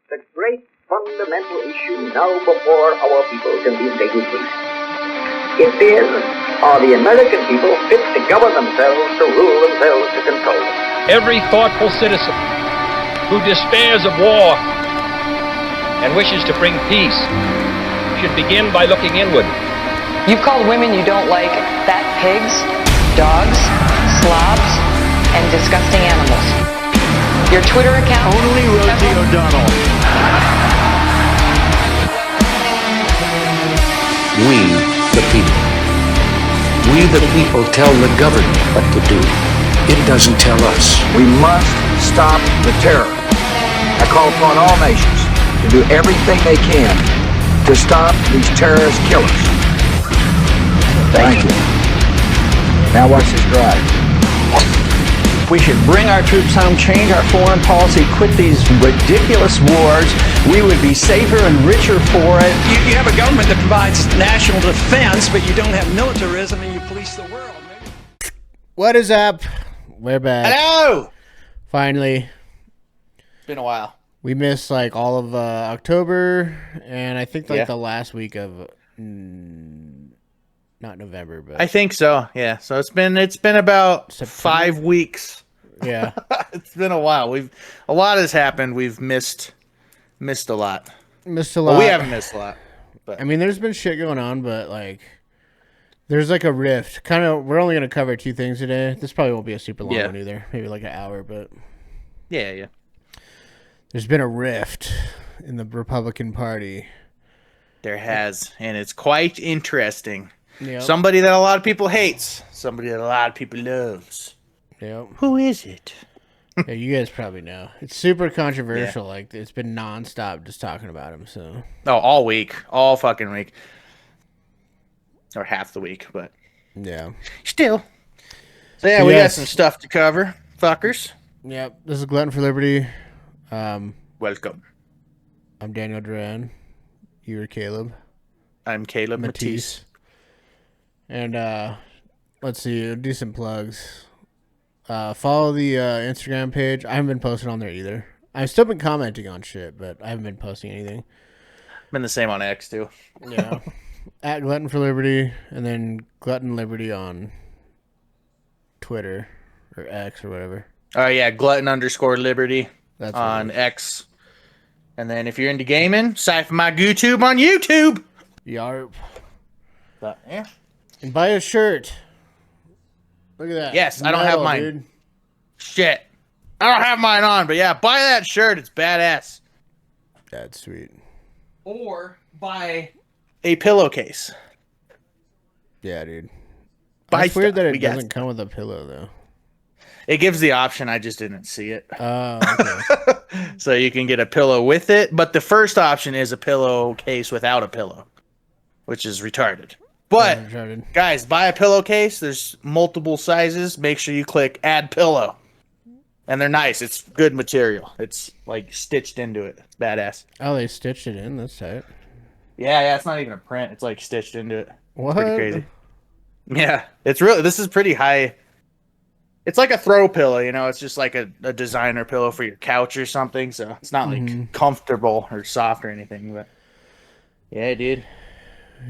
The great fundamental issue now before our people can be stated briefly. It is, are the American people fit to govern themselves, to rule themselves, to control them? Every thoughtful citizen who despairs of war and wishes to bring peace should begin by looking inward. You've called women you don't like fat pigs, dogs, slobs, and disgusting animals. Your Twitter account... Only Rosie O'Donnell. We, the people. We, the people, tell the government what to do. It doesn't tell us. We must stop the terror. I call upon all nations to do everything they can to stop these terrorist killers. Thank you. Now watch this drive. We should bring our troops home, change our foreign policy, quit these ridiculous wars. We would be safer and richer for it. You have a government that provides national defense, but you don't have militarism and you police the world. What is up? We're back. Hello! Finally. It's been a while. We missed like all of October and I think like the last week of not November, but I think so. Yeah. So it's been about September? 5 weeks. Yeah. It's been a while. A lot has happened. We've missed a lot. Missed a lot. Well, we haven't missed a lot. But I mean, there's been shit going on, but like there's like a rift. Kind of we're only going to cover 2 things today. This probably won't be a super long one either. Maybe like an hour, but yeah. There's been a rift in the Republican Party. There has, and it's quite interesting. Yep. Somebody that a lot of people hates, somebody that a lot of people loves. Yep. Who is it? Yeah, you guys probably know. It's super controversial. Yeah. Like it's been nonstop just talking about him. So all week, all fucking week, or half the week, but yeah, still. So yeah, we got some stuff to cover, fuckers. Yep. This is Glutton for Liberty. Welcome. I'm Daniel Duran. You're Caleb. I'm Caleb Matisse. And let's see, do some plugs. Follow the Instagram page. I haven't been posting on there either. I've still been commenting on shit, but I haven't been posting anything. Been the same on X too. Yeah. At Glutton for Liberty, and then Glutton Liberty on Twitter or X or whatever. Oh yeah, Glutton_Liberty. That's on X. And then if you're into gaming, Siphon My GooTube on YouTube. Yarp. But, yeah. And buy a shirt. Look at that. Yes, I don't have mine. Dude. Shit. I don't have mine on, but yeah, buy that shirt. It's badass. That's sweet. Or buy a pillowcase. Yeah, dude. Buy it's weird that it doesn't come with a pillow, though. It gives the option. I just didn't see it. Oh, okay. So you can get a pillow with it. But the first option is a pillowcase without a pillow, which is retarded. But, guys, buy a pillowcase. There's multiple sizes. Make sure you click add pillow. And they're nice. It's good material. It's like stitched into it. It's badass. Oh, they stitched it in? That's tight. Yeah. It's not even a print. It's like stitched into it. What? It's pretty crazy. Yeah. This is pretty high. It's like a throw pillow, you know. It's just like a designer pillow for your couch or something. So it's not like comfortable or soft or anything. But yeah, dude.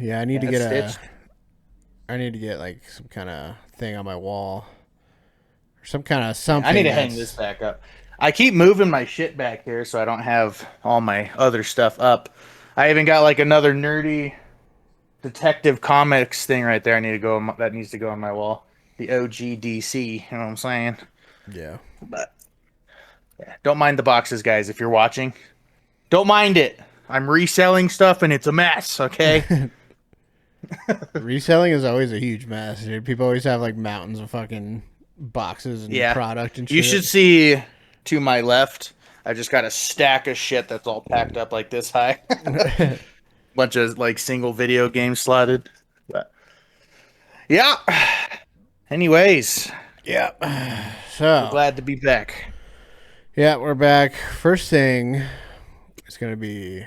Yeah, I need to get like some kind of thing on my wall, or some kind of something. I need to hang this back up. I keep moving my shit back here so I don't have all my other stuff up. I even got like another nerdy Detective Comics thing right there. That needs to go on my wall. The OGDC, you know what I'm saying? Yeah. But yeah, don't mind the boxes, guys, if you're watching. Don't mind it. I'm reselling stuff and it's a mess, okay? Reselling is always a huge mess, dude. People always have like mountains of fucking boxes and product and shit. You should see to my left, I just got a stack of shit that's all packed up like this high. Bunch of like single video games slotted. But yeah. Anyways. Yeah. So glad to be back. Yeah, we're back. First thing is going to be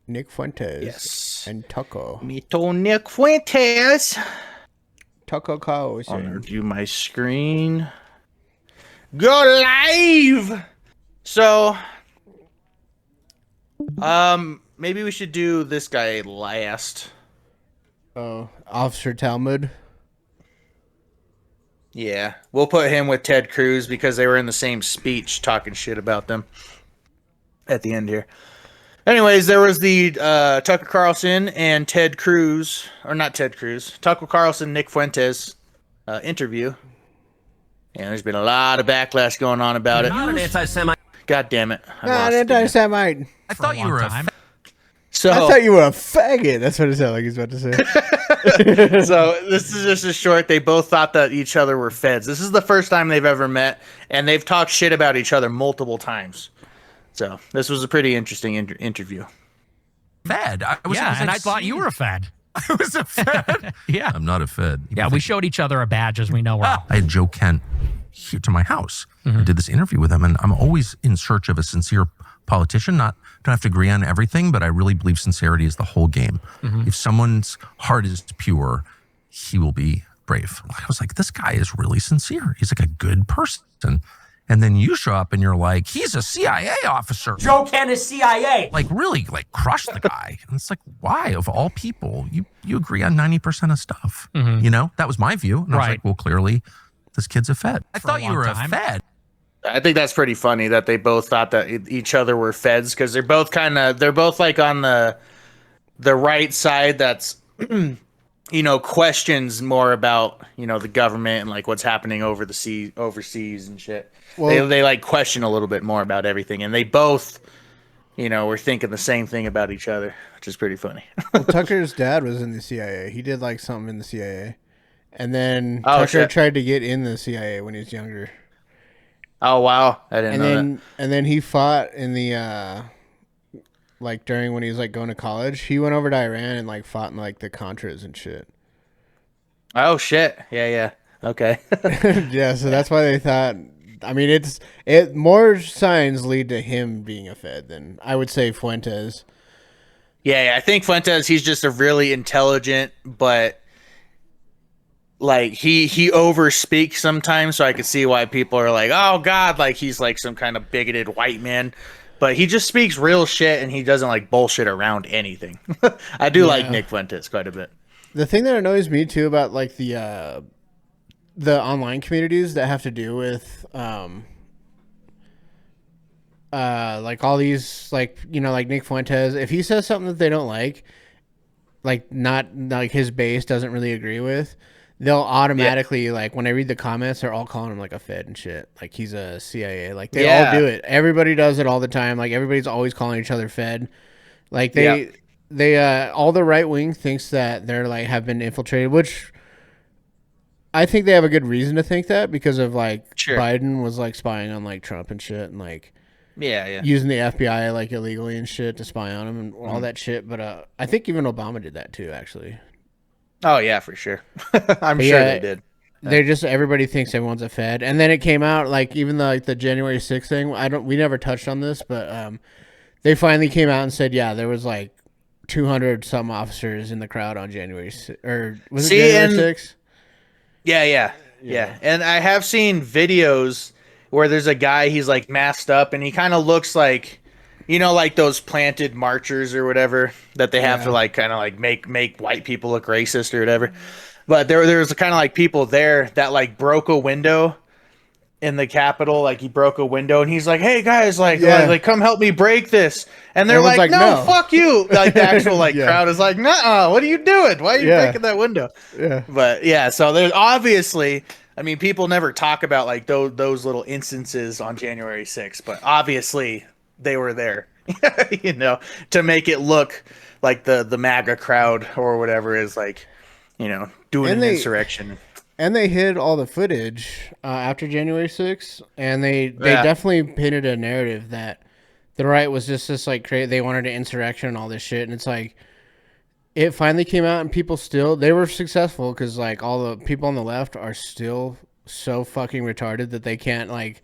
Nick Fuentes and Tucko. Mito Nick Fuentes. Tucko Cow. I'll review my screen. Go live! So, Maybe we should do this guy last. Oh, Officer Talmud. Yeah, we'll put him with Ted Cruz because they were in the same speech talking shit about them at the end here. Anyways, there was the Tucker Carlson and Ted Cruz, or not Ted Cruz, Tucker Carlson, Nick Fuentes interview. And there's been a lot of backlash going on about it. Not an anti-Semite. God damn it. Not anti-Semite. I thought you were a So, I thought you were a faggot. That's what it sounded like he's about to say. so this is just a short. They both thought that each other were feds. This is the first time they've ever met, and they've talked shit about each other multiple times. So this was a pretty interesting interview. Fed. I thought you were a Fed. I was a Fed. Yeah. I'm not a Fed. Yeah, we showed each other our badges. We know well. I had Joe Kent here to my house. I did this interview with him, and I'm always in search of a sincere politician. Don't have to agree on everything, but I really believe sincerity is the whole game. If someone's heart is pure, he will be brave. I was like, this guy is really sincere. He's like a good person. And then you show up and you're like, he's a CIA officer. Joe Kent is CIA. Like, really, like, crush the guy. And it's like, why, of all people, you agree on 90% of stuff? You know, that was my view. And I was like, well, clearly, this kid's a Fed. I thought you were a Fed. I think that's pretty funny that they both thought that each other were feds because they're both like on the right side that's, you know, questions more about, you know, the government and like what's happening overseas and shit. Well, they like question a little bit more about everything, and they both, you know, were thinking the same thing about each other, which is pretty funny. Well, Tucker's dad was in the CIA. He did like something in the CIA, and then Tucker tried to get in the CIA when he was younger. Oh wow, I didn't know that. And then he fought in the like during when he was like going to college. He went over to Iran and like fought in like the Contras and shit. Oh shit, yeah, okay. Yeah, so that's why they thought. I mean, more signs lead to him being a Fed than I would say Fuentes. Yeah, I think Fuentes, he's just a really intelligent, but like he overspeaks sometimes, so I could see why people are like, oh God, like he's like some kind of bigoted white man. But he just speaks real shit and he doesn't like bullshit around anything. I do like Nick Fuentes quite a bit. The thing that annoys me too about like the online communities that have to do with like all these, like, you know, like Nick Fuentes, if he says something that they don't like not like his base doesn't really agree with, they'll automatically like when I read the comments, they're all calling him like a Fed and shit, like he's a CIA, like they all do it. Everybody does it all the time. Like everybody's always calling each other Fed. Like they all the right wing thinks that they're like have been infiltrated, which I think they have a good reason to think that because of like Biden was like spying on like Trump and shit and like using the FBI like illegally and shit to spy on him and all that shit. But I think even Obama did that too, actually. Oh yeah, for sure. I'm sure they did. They're just everybody thinks everyone's a Fed, and then it came out like even the January 6th thing. We never touched on this, but they finally came out and said there was like 200 some officers in the crowd on January 6th, or was it January 6th? Yeah. And I have seen videos where there's a guy, he's like masked up and he kind of looks like, you know, like those planted marchers or whatever that they have to like kind of like make white people look racist or whatever. But there was kind of like people there that like broke a window in the Capitol. Like he broke a window and he's like, hey guys, like come help me break this. And they're like, no, fuck you. Like the actual like crowd is like, nah, what are you doing? Why are you breaking that window? Yeah. But yeah, so there's obviously, I mean, people never talk about like those little instances on January 6th, but obviously they were there, you know, to make it look like the MAGA crowd or whatever is like, you know, doing an insurrection. And they hid all the footage after January 6th, and they definitely painted a narrative that the right was just this like they wanted an insurrection and all this shit, and it's like it finally came out, and people they were successful because like all the people on the left are still so fucking retarded that they can't like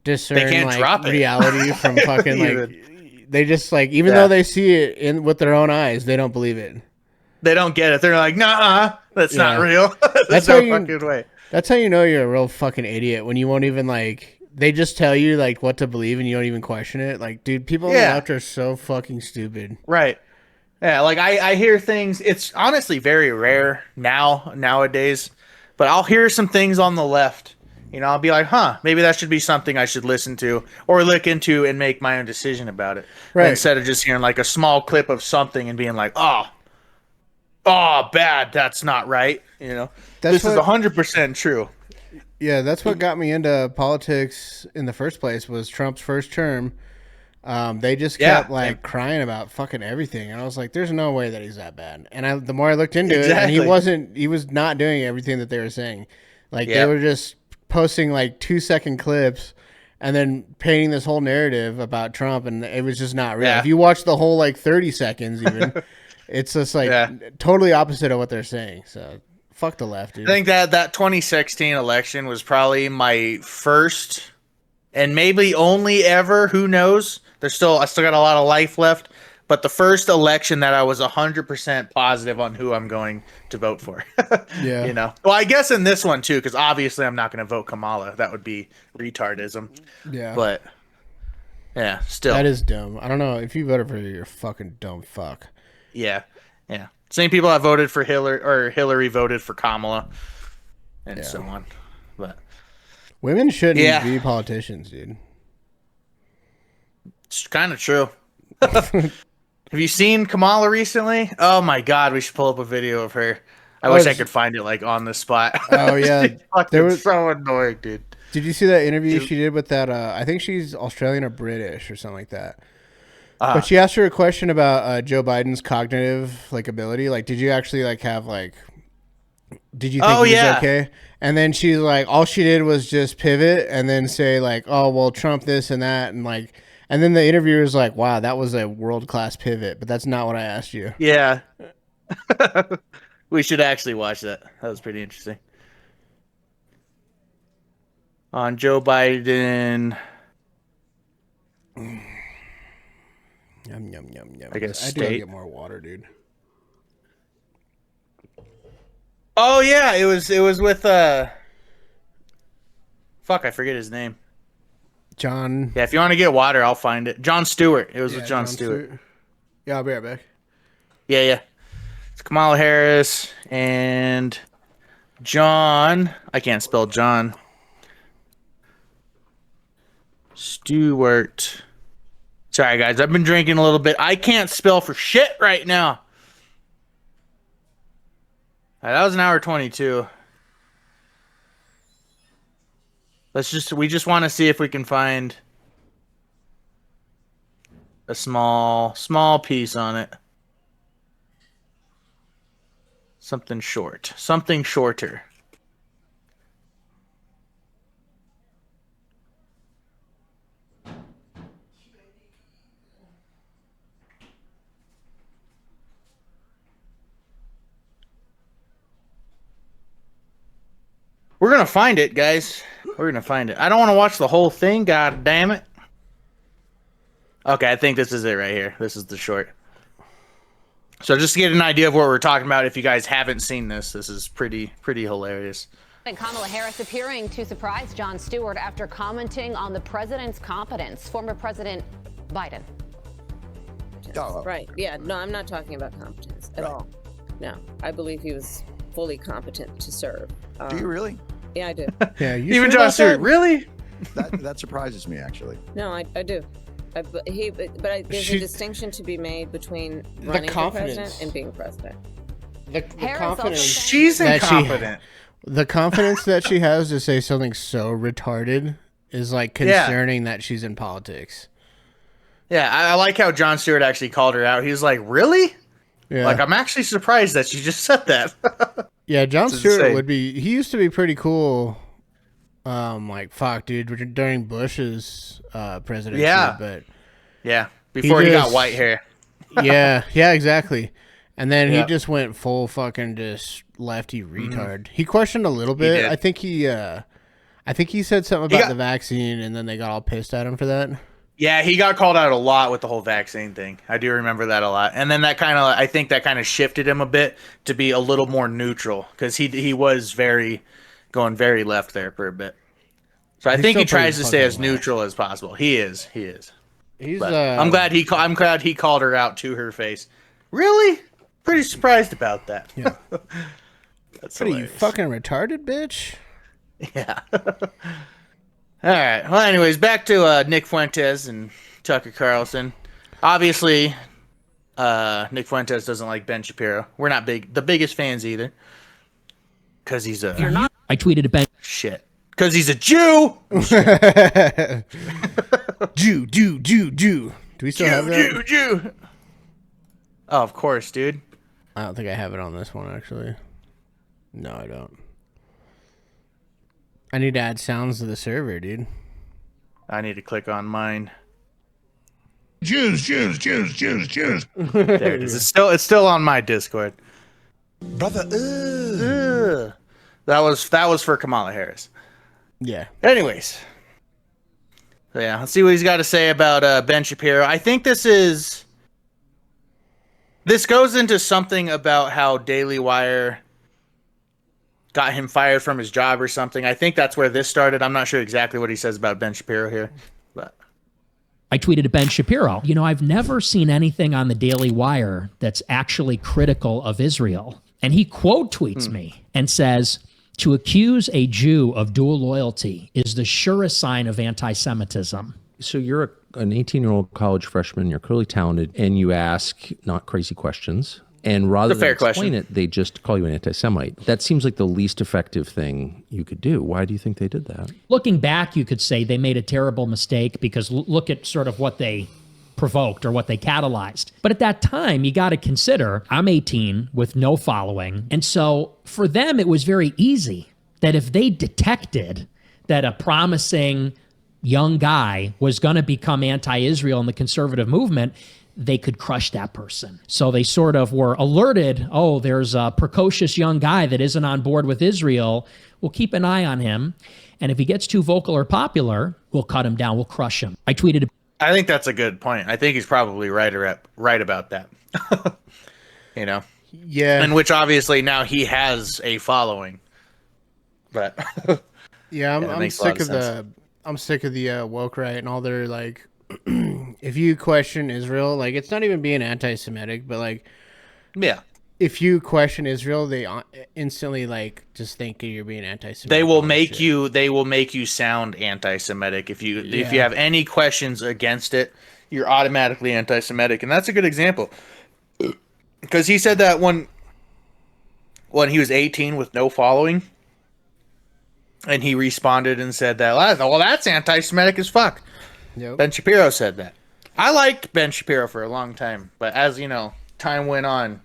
discern like reality from fucking like they just like even though they see it with their own eyes, they don't believe it. They don't get it. They're like, nah, that's not real. That's no fucking way. That's how you know you're a real fucking idiot when you won't even like they just tell you like what to believe and you don't even question it. Like, dude, people on the left are so fucking stupid. Right. Yeah, like I hear things. It's honestly very rare nowadays, but I'll hear some things on the left. You know, I'll be like, huh, maybe that should be something I should listen to or look into and make my own decision about it. Right. Instead of just hearing like a small clip of something and being like, oh, bad, that's not right. You know, this is 100% true. Yeah, that's what got me into politics in the first place was Trump's first term. They just kept crying about fucking everything, and I was like, "There's no way that he's that bad." And the more I looked into it, and he was not doing everything that they were saying. Like they were just posting like 2-second clips, and then painting this whole narrative about Trump, and it was just not real. If you watch the whole like 30 seconds, even, it's just like totally opposite of what they're saying. So fuck the left, dude. I think that 2016 election was probably my first and maybe only ever. Who knows? I still got a lot of life left, but the first election that I was 100% positive on who I'm going to vote for. Yeah. You know. Well, I guess in this one too, because obviously I'm not going to vote Kamala. That would be retardism. Yeah. But yeah, still. That is dumb. I don't know if you voted for her, you're a fucking dumb fuck. Yeah. Yeah. Same people that voted for Hillary voted for Kamala, and so on. But women shouldn't be politicians, dude. It's kind of true. Have you seen Kamala recently? Oh my god, we should pull up a video of her. I wish I could find it like on the spot. Oh yeah, there was so annoying, dude. Did you see that interview she did with that? I think she's Australian or British or something like that. But she asked her a question about Joe Biden's cognitive ability. Like, did you actually have did you think he was okay? And then she's like, all she did was just pivot and then say oh well, Trump this and that and then the interviewer's like, wow, that was a world-class pivot, but that's not what I asked you. Yeah. We should actually watch that. That was pretty interesting. On Joe Biden. Yum, yum, yum, yum. I guess I do gotta get more water, dude. Oh, yeah. It was with, fuck, I forget his name. John. Yeah, if you want to get water, I'll find it. Jon Stewart. It was with Jon Stewart. Yeah, I'll be right back. Yeah. It's Kamala Harris and John. I can't spell John. Stewart. Sorry, guys. I've been drinking a little bit. I can't spell for shit right now. All right, that was an hour 22. We just want to see if we can find a small piece on it. Something short. Something shorter. We're going to find it, guys. We're going to find it. I don't want to watch the whole thing. God damn it. Okay, I think this is it right here. This is the short. So just to get an idea of what we're talking about, if you guys haven't seen this is pretty hilarious. And Kamala Harris appearing to surprise Jon Stewart after commenting on the president's competence. Former President Biden. Oh. Right. Yeah. No, I'm not talking about competence at all. No, I believe he was fully competent to serve. Do you really? Yeah, I do. Yeah, even Jon Stewart, really? That surprises me, actually. No, I do. There's a distinction to be made between running for president and being president. The confidence. She's incompetent. The confidence that she has to say something so retarded is concerning that she's in politics. Yeah, I like how Jon Stewart actually called her out. He was like, really? Yeah. I'm actually surprised that you just said that. Yeah, Jon Stewart he used to be pretty cool. Fuck, dude, during Bush's presidency. Yeah. But before he got white hair. yeah, exactly. And then he just went full fucking just lefty retard. He questioned a little bit. I think he said something about the vaccine, and then they got all pissed at him for that. Yeah, he got called out a lot with the whole vaccine thing. I do remember that a lot. And then I think that kind of shifted him a bit to be a little more neutral because he was going very left there for a bit. So I He's think he still tries pretty to stay as fucking neutral as possible. He is. He's. But I'm glad he called her out to her face. Really? Pretty surprised about that. Yeah. That's What are you, hilarious. fucking retarded, bitch? Yeah. All right. Well, anyways, back to Nick Fuentes and Tucker Carlson. Obviously, Nick Fuentes doesn't like Ben Shapiro. We're not the biggest fans either, because he's a. You're not. I tweeted at Ben. Shit. Because he's a Jew. Jew. Do we still have that? Jew. Oh, of course, dude. I don't think I have it on this one, actually. No, I don't. I need to add sounds to the server, dude. I need to click on mine. Jews. There it is. It's still on my Discord. Brother, That was for Kamala Harris. Yeah. Anyways. So yeah, let's see what he's got to say about Ben Shapiro. I think this goes into something about how Daily Wire got him fired from his job or something. I think that's where this started. I'm not sure exactly what he says about Ben Shapiro here, but I tweeted at Ben Shapiro. You know, I've never seen anything on the Daily Wire that's actually critical of Israel. And he quote tweets me and says, to accuse a Jew of dual loyalty is the surest sign of anti-Semitism. So you're an 18-year-old college freshman, you're clearly talented, and you ask not crazy questions. And rather than explain it, they just call you an anti-Semite. That seems like the least effective thing you could do. Why do you think they did that? Looking back, you could say they made a terrible mistake because look at sort of what they provoked or what they catalyzed. But at that time, you got to consider, I'm 18 with no following. And so for them, it was very easy that if they detected that a promising young guy was going to become anti-Israel in the conservative movement, they could crush that person. So they sort of were alerted, oh, there's a precocious young guy that isn't on board with Israel. We'll keep an eye on him. And if he gets too vocal or popular, we'll cut him down. We'll crush him. I tweeted. I think that's a good point. I think he's probably right about that. You know? Yeah. In which obviously now he has a following. But yeah, I'm sick of the woke right and all their like if you question Israel, like it's not even being anti-Semitic, but like yeah, if you question Israel, they instantly like just think you're being anti-Semitic. They will make you sound anti-Semitic if you have any questions against it, you're automatically anti-Semitic, and that's a good example. Because he said that when he was 18 with no following, and he responded and said that, well, that's anti-Semitic as fuck. Yep. Ben Shapiro said that. I liked Ben Shapiro for a long time, but as you know, time went on.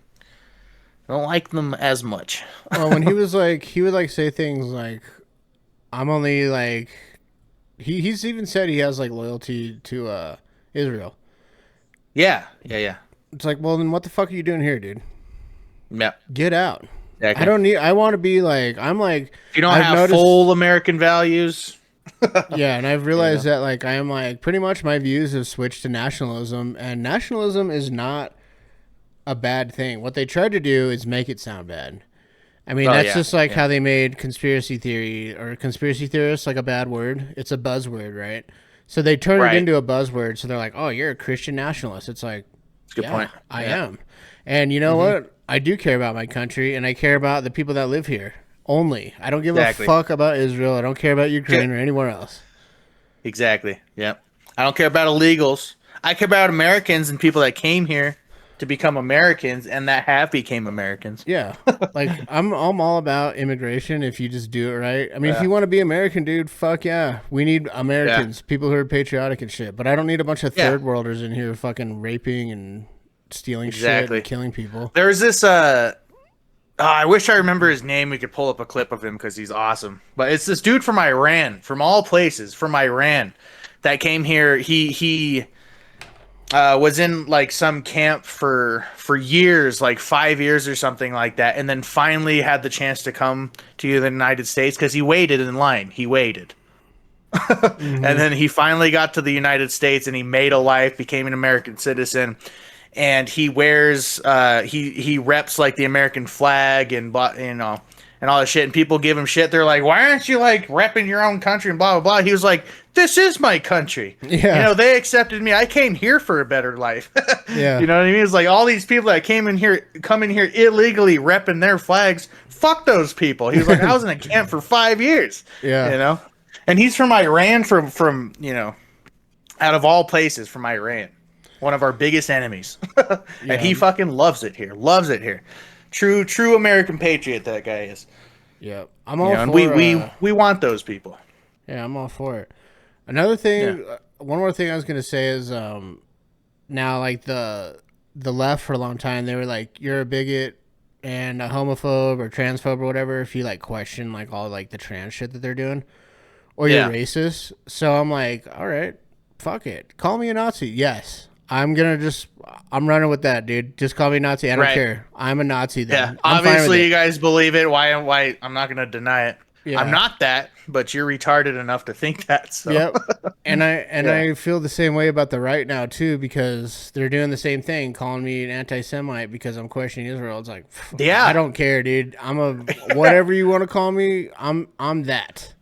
I don't like them as much. Well, when he was like, he would like say things like, I'm only like, he's even said he has like loyalty to Israel. Yeah. It's like, well, then what the fuck are you doing here, dude? Yeah. Get out. Exactly. I want to be like, I'm like, if you don't have full American values. Yeah, and I've realized that like I am like pretty much my views have switched to nationalism, and nationalism is not a bad thing. What they tried to do is make it sound bad. I mean, that's just like how they made conspiracy theory or conspiracy theorists like a bad word. It's a buzzword, right? So they turned it into a buzzword. So they're like, oh, you're a Christian nationalist. It's like, that's a good point. I am. And you know what? I do care about my country, and I care about the people that live here. Only. I don't give a fuck about Israel. I don't care about Ukraine or anywhere else. Exactly. Yep. I don't care about illegals. I care about Americans and people that came here to become Americans and that have became Americans. Yeah. Like I'm all about immigration if you just do it right. I mean, if you want to be American, dude, fuck yeah. We need Americans, people who are patriotic and shit. But I don't need a bunch of third worlders in here fucking raping and stealing shit and killing people. There's this I wish I remember his name. We could pull up a clip of him because he's awesome. But it's this dude from Iran, from all places, from Iran, that came here. He was in like some camp for years, like 5 years or something like that, and then finally had the chance to come to the United States because he waited in line. He waited. And then he finally got to the United States and he made a life, became an American citizen. And he wears, he reps like the American flag and and all this shit, and people give him shit. They're like, why aren't you like repping your own country and blah blah blah. He was like, this is my country. Yeah. You know, they accepted me. I came here for a better life. Yeah. You know what I mean? It's like all these people that come in here illegally repping their flags. Fuck those people. He was like, I was in a camp for 5 years. Yeah. You know, and he's from Iran, from you know, out of all places, from Iran, one of our biggest enemies, and he fucking loves it here. Loves it here. True American patriot, that guy is. Yeah, I'm all for and we want those people. Yeah, I'm all for it. Another thing, one more thing I was gonna say is, now like the left for a long time, they were like, you're a bigot and a homophobe or transphobe or whatever if you like question like all like the trans shit that they're doing, or you're racist. So I'm like, all right, fuck it, call me a Nazi. Yes. I'm running with that, dude. Just call me a Nazi. I don't care. I'm a Nazi then. Yeah, obviously you guys believe it. Why I'm not going to deny it. Yeah. I'm not that, but you're retarded enough to think that. So. Yep. And I feel the same way about the right now too, because they're doing the same thing, calling me an anti-Semite because I'm questioning Israel. It's like, I don't care, dude. I'm a whatever you want to call me. I'm that.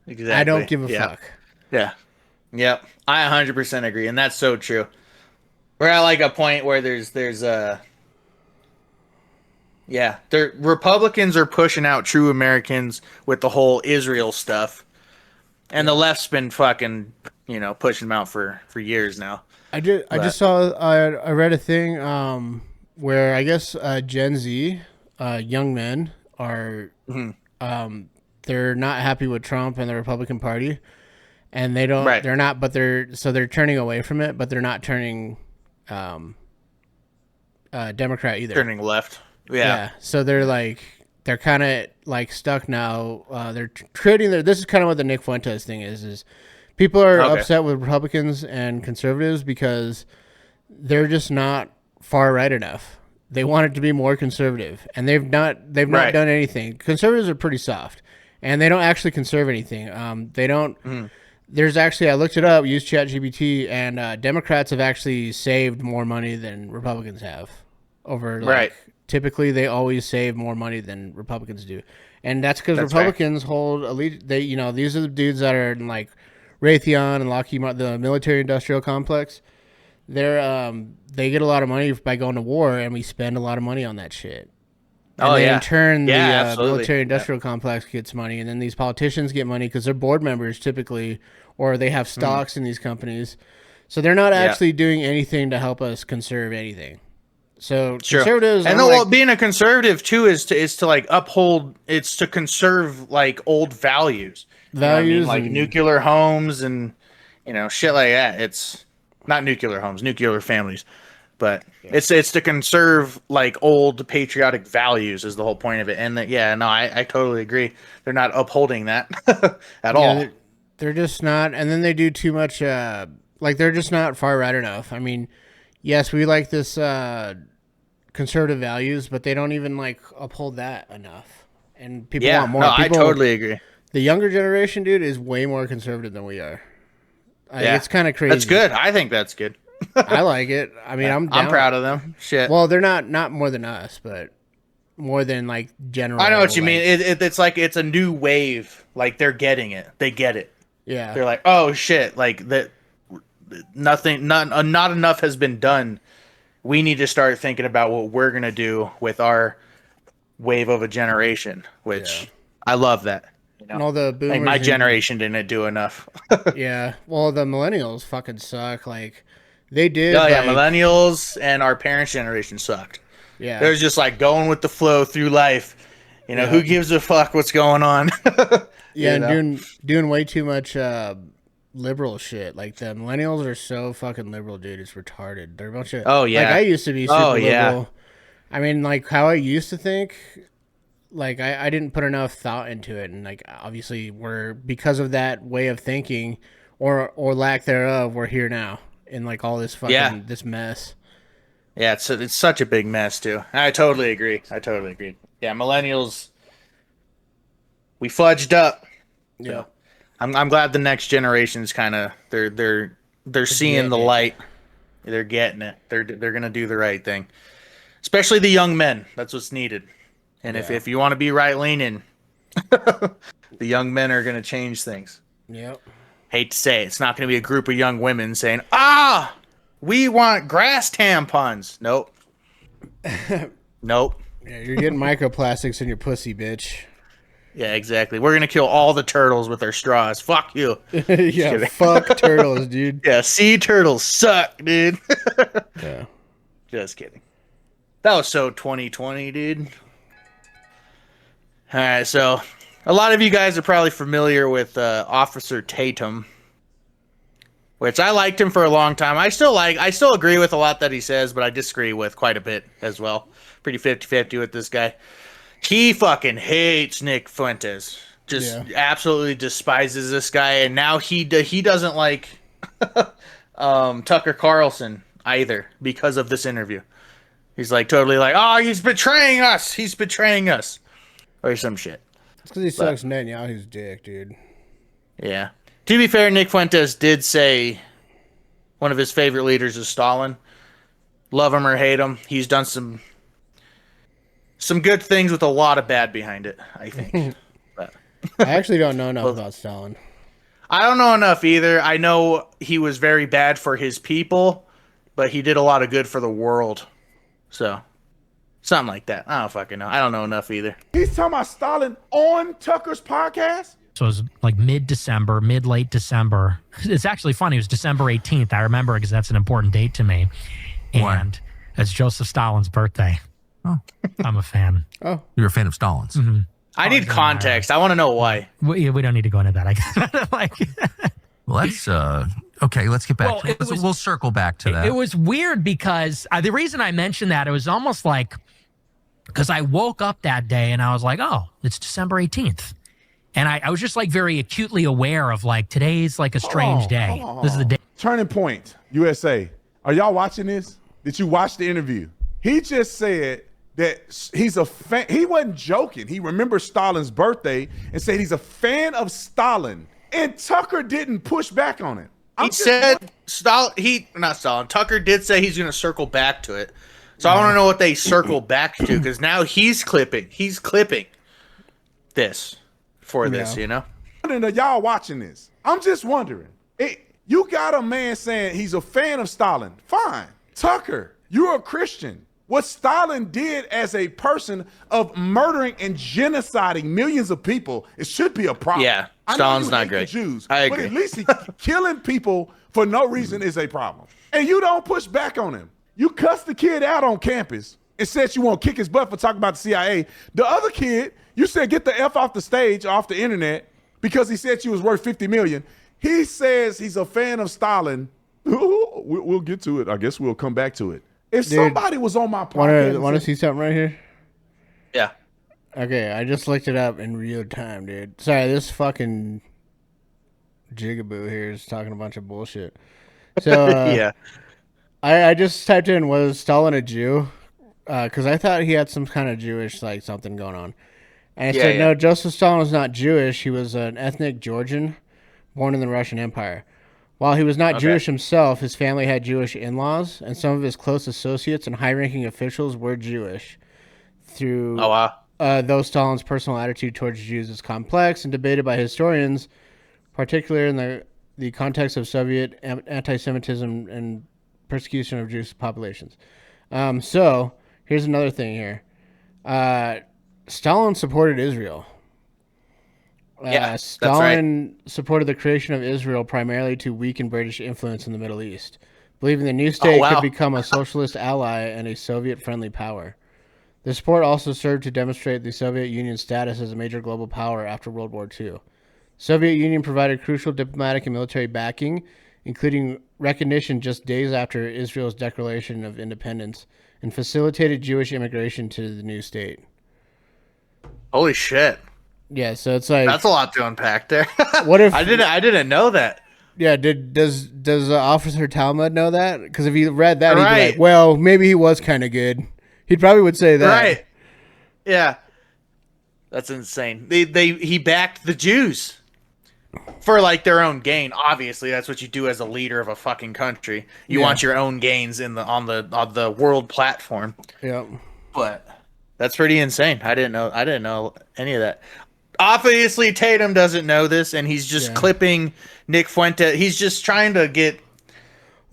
Exactly. I don't give a fuck. Yeah. Yep. I 100% agree, and that's so true. We're at like a point where Republicans are pushing out true Americans with the whole Israel stuff, and the left's been fucking, you know, pushing them out for years now. I just saw I read a thing where I guess Gen Z young men are they're not happy with Trump and the Republican Party, and they're turning away from it, but they're not turning Democrat either. Turning left. Yeah. So they're kind of like stuck now. They're creating this is kind of what the Nick Fuentes thing is people are upset with Republicans and conservatives because they're just not far right enough. They want it to be more conservative, and they've not done anything. Conservatives are pretty soft, and they don't actually conserve anything. They don't. There's actually, I looked it up, used ChatGPT, and Democrats have actually saved more money than Republicans have. Typically, they always save more money than Republicans do, and that's because Republicans hold these are the dudes that are in like Raytheon and Lockheed Martin, the military-industrial complex. They get a lot of money by going to war, and we spend a lot of money on that shit. And in turn, the military-industrial complex gets money, and then these politicians get money because they're board members typically, or they have stocks in these companies. So they're not actually doing anything to help us conserve anything. So conservatives, and being a conservative too is to like uphold. It's to conserve like old values, like nuclear homes and shit like that. It's not nuclear homes, nuclear families. But it's to conserve like old patriotic values is the whole point of it. And I totally agree. They're not upholding that at all. They're just not. And then they do too much. They're just not far right enough. I mean, yes, we like this conservative values, but they don't even like uphold that enough. And people want more. I totally agree. The younger generation, dude, is way more conservative than we are. It's kind of crazy. That's good. I think that's good. I like it. I mean, I'm proud of them. Shit. Well, they're not more than us, but more than like general. I know what you mean. It's like it's a new wave. Like they're getting it. They get it. Yeah. They're like, oh shit. Like that. Not enough has been done. We need to start thinking about what we're gonna do with our wave of a generation. Which I love that. And all the boomers. Like my generation didn't do enough. Yeah. Well, the millennials fucking suck. Like. They did. Oh, yeah, millennials and our parents' generation sucked. Yeah. They're just like going with the flow through life. Who gives a fuck what's going on? And doing way too much liberal shit. Like the millennials are so fucking liberal, dude. It's retarded. They're a bunch of like I used to be super liberal. I mean, like how I used to think. Like I didn't put enough thought into it, and like obviously because of that way of thinking or lack thereof, we're here now. In like all this fucking this mess. Yeah, it's such a big mess too. I totally agree. Yeah, millennials, we fudged up. Yeah, so I'm glad the next generation's kind of they're seeing the light. They're getting it. They're gonna do the right thing. Especially the young men. That's what's needed. And if you want to be right-leaning, the young men are going to change things. Yep. Hate to say it, it's not going to be a group of young women saying, we want grass tampons. Nope. Nope. Yeah, you're getting microplastics in your pussy, bitch. Yeah, exactly. We're going to kill all the turtles with our straws. Fuck you. Yeah, fuck turtles, dude. Yeah, sea turtles suck, dude. Yeah. Just kidding. That was so 2020, dude. All right, so a lot of you guys are probably familiar with Officer Tatum, which I liked him for a long time. I still agree with a lot that he says, but I disagree with quite a bit as well. Pretty 50-50 with this guy. He fucking hates Nick Fuentes. Just absolutely despises this guy, and now he doesn't like Tucker Carlson either because of this interview. He's like totally like, he's betraying us. He's betraying us, or some shit. It's because he sucks Netanyahu's dick, dude. Yeah. To be fair, Nick Fuentes did say one of his favorite leaders is Stalin. Love him or hate him, he's done some good things with a lot of bad behind it, I think. But I actually don't know enough about Stalin. I don't know enough either. I know he was very bad for his people, but he did a lot of good for the world. So, something like that. I don't fucking know. I don't know enough either. He's talking about Stalin on Tucker's podcast? So it was like late December. It's actually funny. It was December 18th. I remember because that's an important date to me. And it's Joseph Stalin's birthday. Oh. I'm a fan. Oh. You're a fan of Stalin's. Mm-hmm. I need context. I want to know why. We don't need to go into that. I guess. Well, that's okay. Let's get back. We'll circle back to that. It was weird because the reason I mentioned that, it was almost like because I woke up that day and I was like, oh, it's December 18th. And I was just like very acutely aware of like today's like a strange day. This is the day. Turning Point, USA. Are y'all watching this? Did you watch the interview? He just said that he's a fan. He wasn't joking. He remembers Stalin's birthday and said he's a fan of Stalin. And Tucker didn't push back on it. Tucker did say he's going to circle back to it. So I want to know what they circle back to, because now he's clipping this for this, you know? Y'all watching this. I'm just wondering. You got a man saying he's a fan of Stalin. Fine. Tucker, you're a Christian. What Stalin did as a person of murdering and genociding millions of people, it should be a problem. Yeah, Stalin's not great. Jews, I agree. but at least killing people for no reason is a problem. And you don't push back on him. You cussed the kid out on campus and said you want to kick his butt for talking about the CIA. The other kid, you said get the F off the stage, off the internet, because he said she was worth $50 million. He says he's a fan of Stalin. We'll get to it. I guess we'll come back to it. If somebody was on my podcast... Want to see something right here? Yeah. Okay, I just looked it up in real time, dude. Sorry, this fucking jigaboo here is talking a bunch of bullshit. So, yeah. I just typed in, was Stalin a Jew? Because I thought he had some kind of Jewish, like, something going on. And I said, no, Joseph Stalin was not Jewish. He was an ethnic Georgian born in the Russian Empire. While he was not Jewish himself, his family had Jewish in-laws, and some of his close associates and high-ranking officials were Jewish. Though Stalin's personal attitude towards Jews is complex and debated by historians, particularly in the context of Soviet anti-Semitism and persecution of Jewish populations. So, here's another thing here. Stalin supported Israel. Stalin supported the creation of Israel primarily to weaken British influence in the Middle East, believing the new state could become a socialist ally and a Soviet-friendly power. The support also served to demonstrate the Soviet Union's status as a major global power after World War II. The Soviet Union provided crucial diplomatic and military backing, including recognition just days after Israel's declaration of independence, and facilitated Jewish immigration to the new state. Holy shit. Yeah, so it's like that's a lot to unpack there. What if I didn't know that? Yeah, does Officer Talmud know that? Because if he read that, he'd be like, well, maybe he was kind of good. He probably would say that. Right. Yeah. That's insane. He backed the Jews for like their own gain. Obviously, that's what you do as a leader of a fucking country. You want your own gains on the world platform. Yeah. But That's pretty insane. I didn't know any of that. Obviously, Tatum doesn't know this, and he's just clipping Nick Fuentes. He's just trying to get.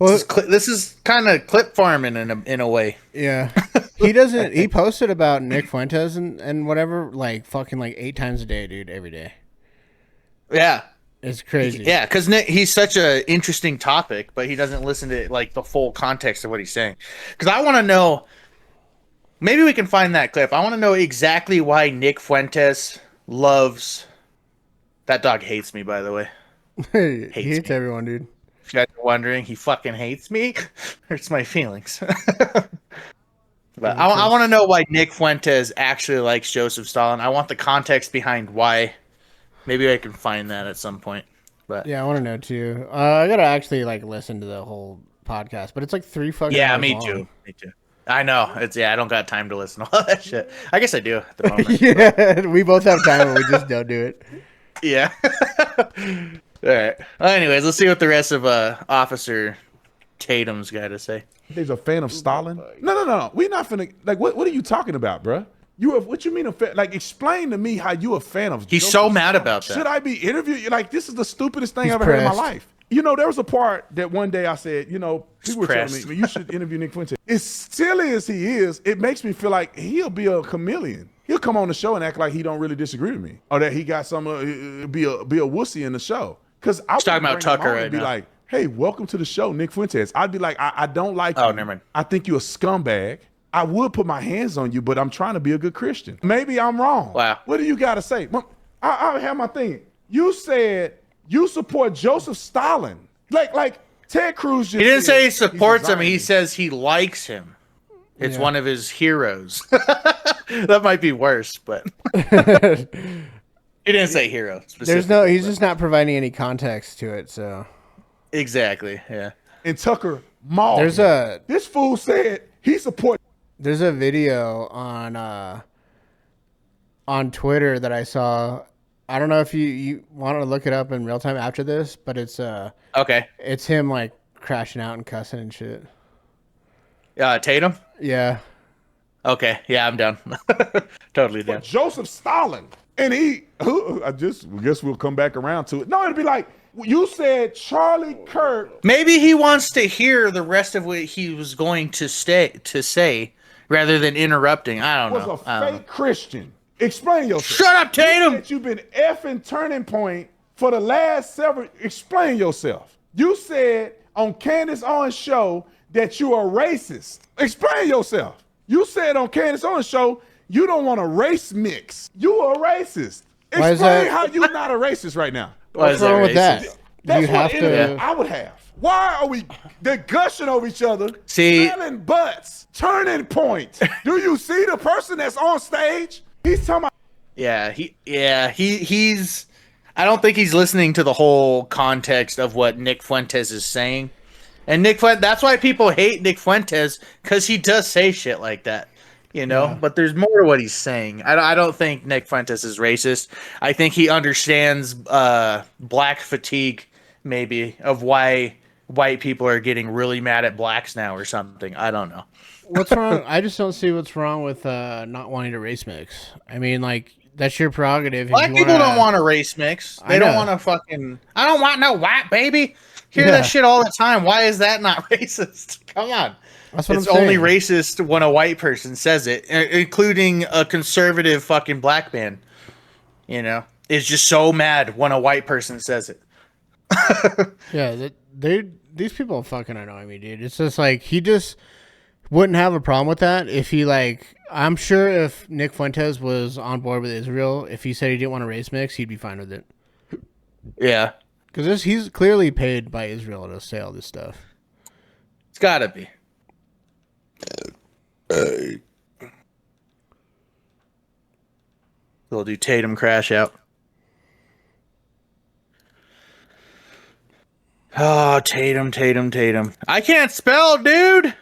Well, this is kind of clip farming in a way. Yeah, he doesn't. He posted about Nick Fuentes and whatever, like fucking like 8 times a day, dude, every day. Yeah, it's crazy. Yeah, because he's such an interesting topic, but he doesn't listen to like the full context of what he's saying. Because I want to know. Maybe we can find that clip. I want to know exactly why Nick Fuentes loves. That dog hates me, by the way. He hates everyone, dude. If you guys are wondering, he fucking hates me. Hurts my feelings. But I want to know why Nick Fuentes actually likes Joseph Stalin. I want the context behind why. Maybe I can find that at some point. But yeah, I want to know too. I gotta actually like listen to the whole podcast, but it's like 3 fucking hours me long. too. Me too. I know. I don't got time to listen to all that shit. I guess I do at the moment. Yeah, we both have time, but we just don't do it. Yeah. All right. Well, anyways, let's see what the rest of Officer Tatum's got to say. He's a fan of Stalin? No. We're not finna. Like, what are you talking about, bruh? What you mean a fan? Like, explain to me how you a fan of. He's so mad about that. Should I be interviewed? Like, this is the stupidest thing I've ever heard in my life. You know, there was a part that one day I said, people were telling me, you should interview Nick Fuentes. As silly as he is, it makes me feel like he'll be a chameleon. He'll come on the show and act like he don't really disagree with me, or that he got some be a wussy in the show. Because I was talking about Tucker right and be now. like, hey, welcome to the show, Nick Fuentes. I'd be like, I don't like you. Never mind. I think you're a scumbag. I would put my hands on you, but I'm trying to be a good Christian. Maybe I'm wrong. Wow. What do you got to say? I have my thing. You said you support Joseph Stalin. Like Ted Cruz just He didn't say he said supports he's a him. He Zionist. says he likes him. It's one of his heroes. That might be worse, but he didn't say hero specifically. He's just not providing any context to it, so. Exactly, yeah. And Tucker mauled There's him. This fool said he supports. There's a video on Twitter that I saw. I don't know if you want to look it up in real time after this, but it's okay. It's him like crashing out and cussing and shit. Tatum? Yeah. Okay, yeah, I'm down. Totally down. Joseph Stalin. And I guess we'll come back around to it. No, it'd be like, you said Charlie Kirk. Maybe he wants to hear the rest of what he was going to say rather than interrupting. I don't know. Was a fake Christian. Explain yourself. Shut up, Tatum. You've been effing turning point for the last several. Explain yourself. You said on Candace Owens' show that you are racist. Explain yourself. You said on Candace Owens' show you don't want a race mix. You are racist. Explain how you're not a racist right now. What's wrong with that? That's you have to. I would have. Why are they're gushing over each other, See, smelling butts, turning point. Do you see the person that's on stage? He's talking about. He's. I don't think he's listening to the whole context of what Nick Fuentes is saying, and that's why people hate Nick Fuentes, because he does say shit like that, But there's more to what he's saying. I don't think Nick Fuentes is racist. I think he understands black fatigue, maybe, of why white people are getting really mad at blacks now or something. I don't know. What's wrong? I just don't see what's wrong with not wanting to race mix. I mean, like, that's your prerogative. Black people don't want a race mix. They don't want to fucking. I don't want no white baby. Hear that shit all the time. Why is that not racist? Come on. That's what it's I'm only saying. racist when a white person says it, including a conservative fucking black man. Is just so mad when a white person says it. Yeah, these people fucking annoy me, dude. It's just like he just wouldn't have a problem with that if he I'm sure if Nick Fuentes was on board with Israel, if he said he didn't want a race mix, he'd be fine with it. Yeah. Because he's clearly paid by Israel to say all this stuff. It's gotta be. We'll do Tatum crash out. Oh, Tatum. I can't spell, dude.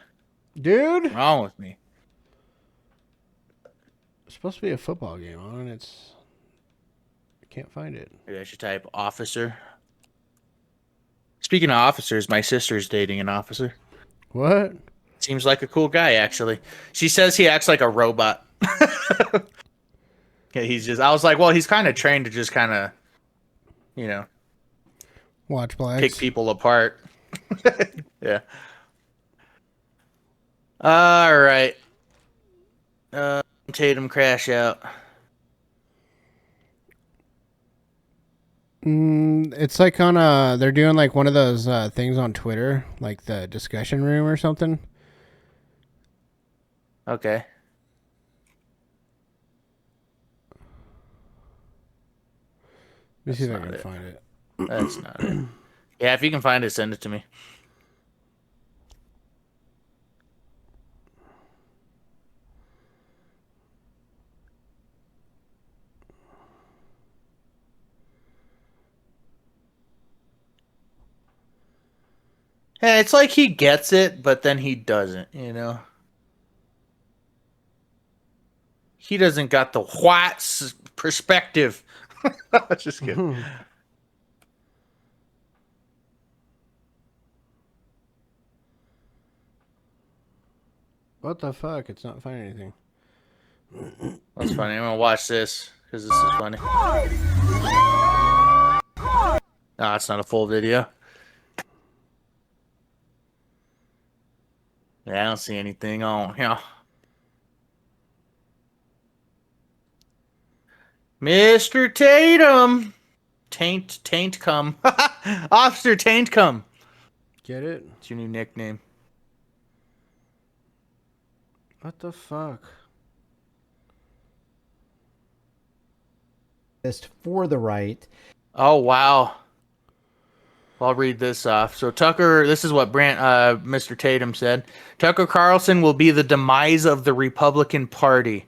Dude? Wrong with me. It's supposed to be a football game on it. I can't find it. Maybe I should type officer. Speaking of officers, my sister's dating an officer. What? Seems like a cool guy, actually. She says he acts like a robot. Yeah, he's just. I was like, well, he's kind of trained to just kind of, watch blacks, pick people apart. Yeah. All right. Tatum crash out. It's like on they're doing like one of those things on Twitter, like the discussion room or something. Okay. Let me see if I can find it. That's not it. Yeah, if you can find it, send it to me. Yeah, it's like he gets it, but then he doesn't, He doesn't got the white perspective. Just kidding. What the fuck? It's not finding anything. That's funny. I'm gonna watch this because this is funny. No, it's not a full video. Yeah, I don't see anything on here. Mr. Tatum. Taint come. Officer Taint come. Get it? It's your new nickname. What the fuck? For the right. Oh, wow. I'll read this off. So Tucker, this is what Mr. Tatum said. Tucker Carlson will be the demise of the Republican Party.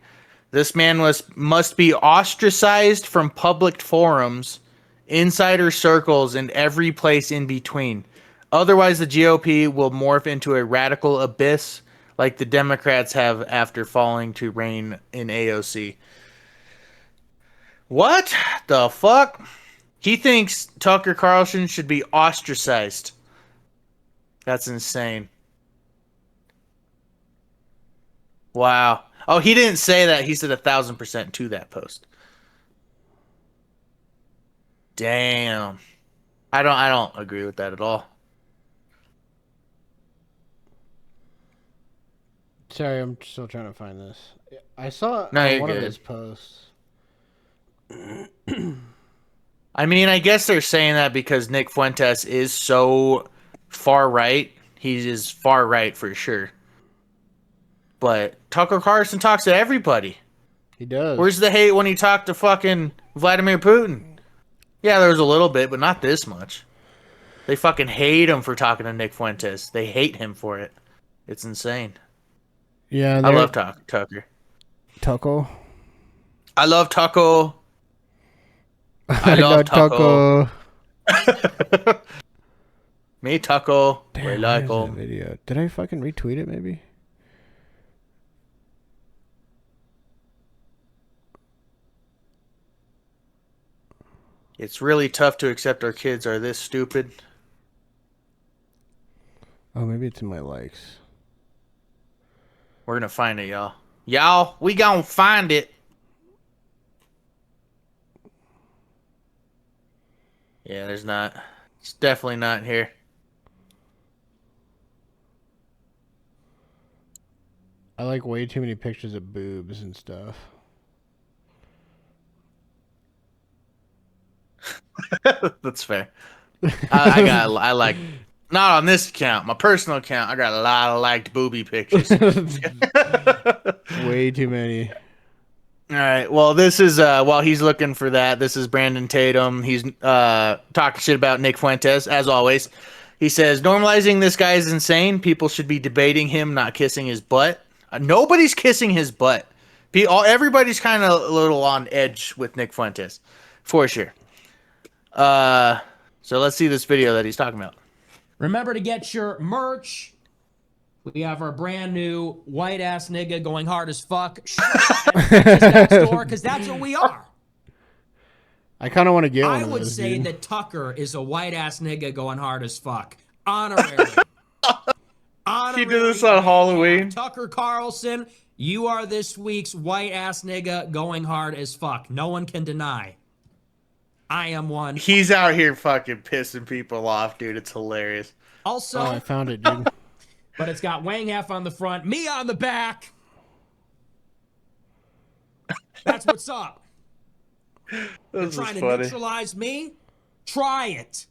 This man must be ostracized from public forums, insider circles, and every place in between. Otherwise, the GOP will morph into a radical abyss like the Democrats have after falling to reign in AOC. What the fuck? He thinks Tucker Carlson should be ostracized. That's insane. Wow. Oh, he didn't say that. He said 1,000% to that post. Damn. I don't agree with that at all. Sorry, I'm still trying to find this. I saw No, one good. of his posts. I mean, I guess they're saying that because Nick Fuentes is so far right. He is far right for sure. But Tucker Carlson talks to everybody. He does. Where's the hate when he talked to fucking Vladimir Putin? Yeah, there was a little bit, but not this much. They fucking hate him for talking to Nick Fuentes. They hate him for it. It's insane. Yeah, I love Tucker. Tucker. I love Taco. I love Taco. Me Taco. We like him. Video. Did I fucking retweet it? Maybe. It's really tough to accept our kids are this stupid. Oh, maybe it's in my likes. We're gonna find it, y'all. Y'all, we gonna find it. Yeah, there's not. It's definitely not here. I like way too many pictures of boobs and stuff. That's fair. I like, not on this account, my personal account, I got a lot of liked booby pictures. Way too many. All right. Well, this is while he's looking for that, this is Brandon Tatum. He's talking shit about Nick Fuentes, as always. He says, normalizing this guy is insane. People should be debating him, not kissing his butt. Nobody's kissing his butt. Everybody's kind of a little on edge with Nick Fuentes, for sure. So let's see this video that he's talking about. Remember to get your merch. We have our brand new white ass nigga going hard as fuck store, because that's what we are. I kind of want to get one I of would those, say dude. that Tucker is a white ass nigga going hard as fuck. Honorary. Honorary. you do this on Halloween? Tucker Carlson, you are this week's white ass nigga going hard as fuck. No one can deny. I am one. He's out here fucking pissing people off, dude. It's hilarious. Also, I found it, dude. But it's got Wang half on the front, me on the back. That's what's up. You're trying to neutralize me? Try it.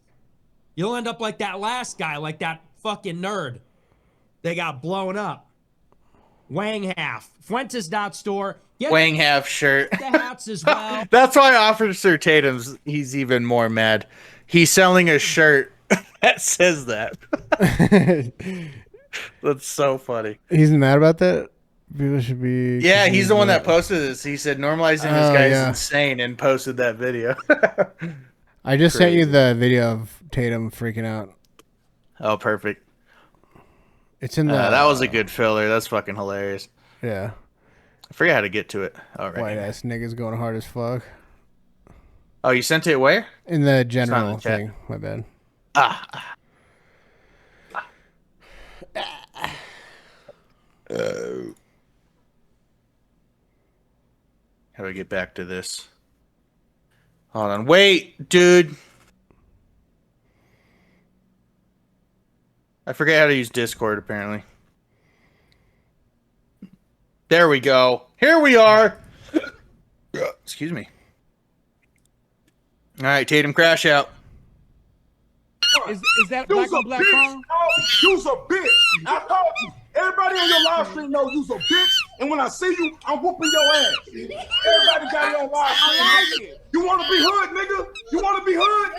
You'll end up like that last guy, like that fucking nerd. They got blown up. Wang half. Fuentes.store. Wang half shirt. The hats as well. That's why Officer Tatum's, he's even more mad. He's selling a shirt that says that. That's so funny. He's mad about that? People should be... Yeah, he's the one that posted this. He said normalizing this guy is insane and posted that video. I just sent you the video of Tatum freaking out. Oh, perfect. It's in the... that was a good filler. That's fucking hilarious. Yeah. I forget how to get to it. All right. White ass niggas going hard as fuck. Oh, you sent it where? In the general thing. My bad. How do I get back to this? Hold on. Wait, dude. I forget how to use Discord, apparently. There we go. Here we are. Excuse me. All right, Tatum, crash out. Is that black on black crime? You's a bitch. I told you. Everybody on your live stream know you's a bitch, and when I see you, I'm whooping your ass. Everybody got your live stream. You want to be hood, nigga? You want to be hood?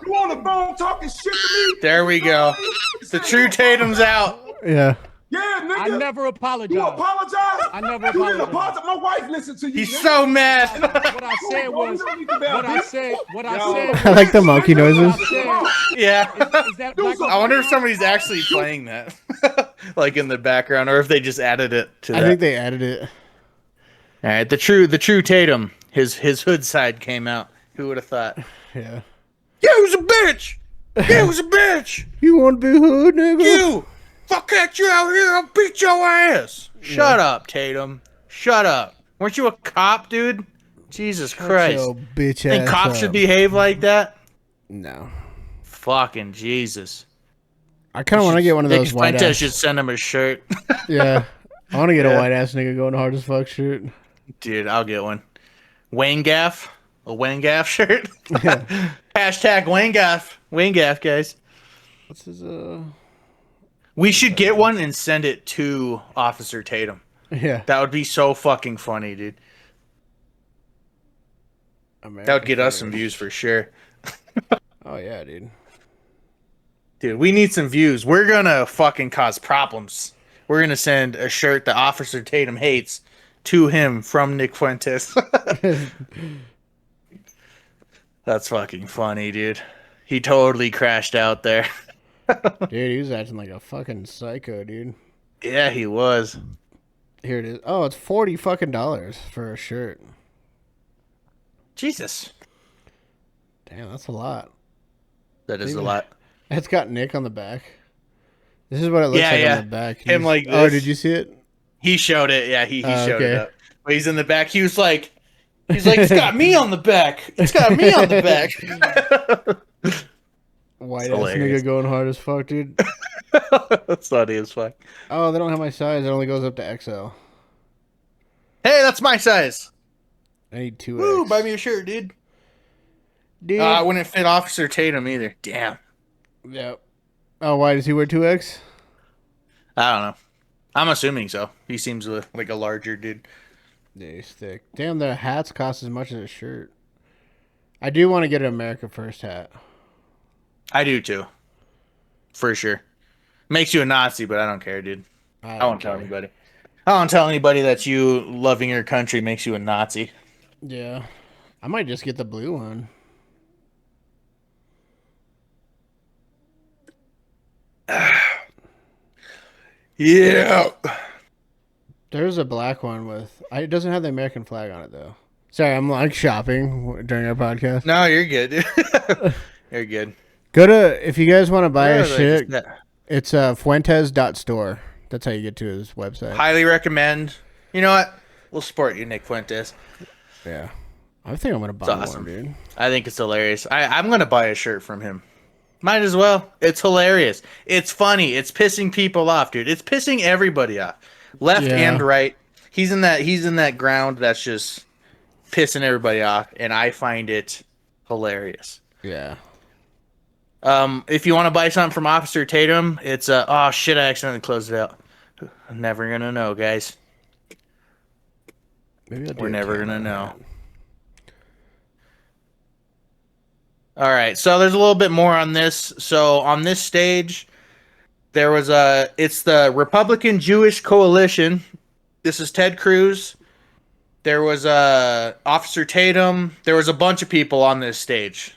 You on the phone talking shit to me? There we go. The true Tatum's out. Yeah. Yeah, nigga. I never apologize. You apologize? I never You didn't apologize. apologize. My wife listened to you. He's nigga. so mad. What I said was, what I said. I like the monkey noises. Yeah. Is that black I wonder if somebody's actually playing that, like in the background, or if they just added it to that. I think they added it. All right, the true Tatum, his hood side came out. Who would have thought? Yeah. You was a bitch. You was a bitch. You want to be hood, nigga? You. Fuck that, you out here, I'll beat your ass. Shut up, Tatum. Shut up. Weren't you a cop, dude? Jesus Christ. Your bitch Think ass cops up. should behave like that? No. Fucking Jesus. I kind of want to get one of those white Fuentes ass. should send him a shirt. Yeah. I want to get a white ass nigga going hard as fuck shirt. Dude, I'll get one. Wayne Gaff? A Wayne Gaff shirt? Yeah. Hashtag Wayne Gaff. Wayne Gaff, guys. What's his, We should get one and send it to Officer Tatum. Yeah. That would be so fucking funny, dude. That would get us some views for sure. Oh, yeah, dude. Dude, we need some views. We're gonna fucking cause problems. We're gonna send a shirt that Officer Tatum hates to him from Nick Fuentes. That's fucking funny, dude. He totally crashed out there. Dude, he was acting like a fucking psycho, dude. Yeah, he was. Here it is. Oh, it's $40 fucking for a shirt. Jesus. Damn, that's a lot. That is a lot. It's got Nick on the back. This is what it looks like on the back. Him like this. Oh, did you see it? He showed it. Yeah, he showed okay. it up. But he's in the back. He was like, it's got me on the back. It's got me on the back. White ass nigga going hard as fuck, dude. That's funny as fuck. Oh, they don't have my size. It only goes up to XL. Hey, that's my size. I need 2X. Woo, buy me a shirt, dude. Dude. I wouldn't fit Officer Tatum either. Damn. Yep. Oh, why does he wear 2X? I don't know. I'm assuming so. He seems like a larger dude. Yeah, he's thick. Damn, the hats cost as much as a shirt. I do want to get an America First hat. I do too. For sure. Makes you a Nazi, but I don't care, dude. I won't tell anybody. I won't tell anybody that you loving your country makes you a Nazi. Yeah. I might just get the blue one. Yeah. There's a black one with... It doesn't have the American flag on it, though. Sorry, I'm like shopping during our podcast. No, you're good, dude. You're good. Go to... If you guys want to buy Where a are they? shit, it's Fuentes.store. That's how you get to his website. Highly recommend. You know what? We'll support you, Nick Fuentes. Yeah. I think I'm going to buy one, dude. I think it's hilarious. I'm going to buy a shirt from him. Might as well. It's hilarious. It's funny. It's pissing people off, dude. It's pissing everybody off. Left and right. He's in that ground that's just pissing everybody off, and I find it hilarious. Yeah. If you want to buy something from Officer Tatum, it's oh shit, I accidentally closed it out. I'm never gonna know, guys. We're never gonna know. All right, so there's a little bit more on this. So on this stage, there was it's the Republican Jewish Coalition. This is Ted Cruz. There was Officer Tatum. There was a bunch of people on this stage.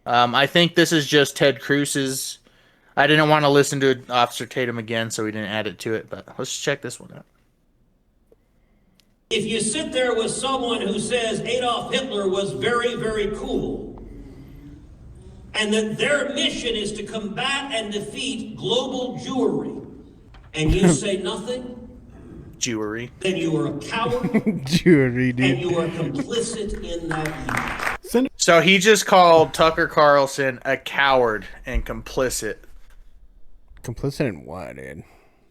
I think this is just Ted Cruz's. I didn't want to listen to Officer Tatum again, so we didn't add it to it. But let's check this one out. If you sit there with someone who says Adolf Hitler was very, very cool, and that their mission is to combat and defeat global Jewry, and you say nothing, Jewry, then you are a coward, Jewry, dude. and you are complicit in that evil. So he just called Tucker Carlson a coward and complicit. Complicit in what, dude?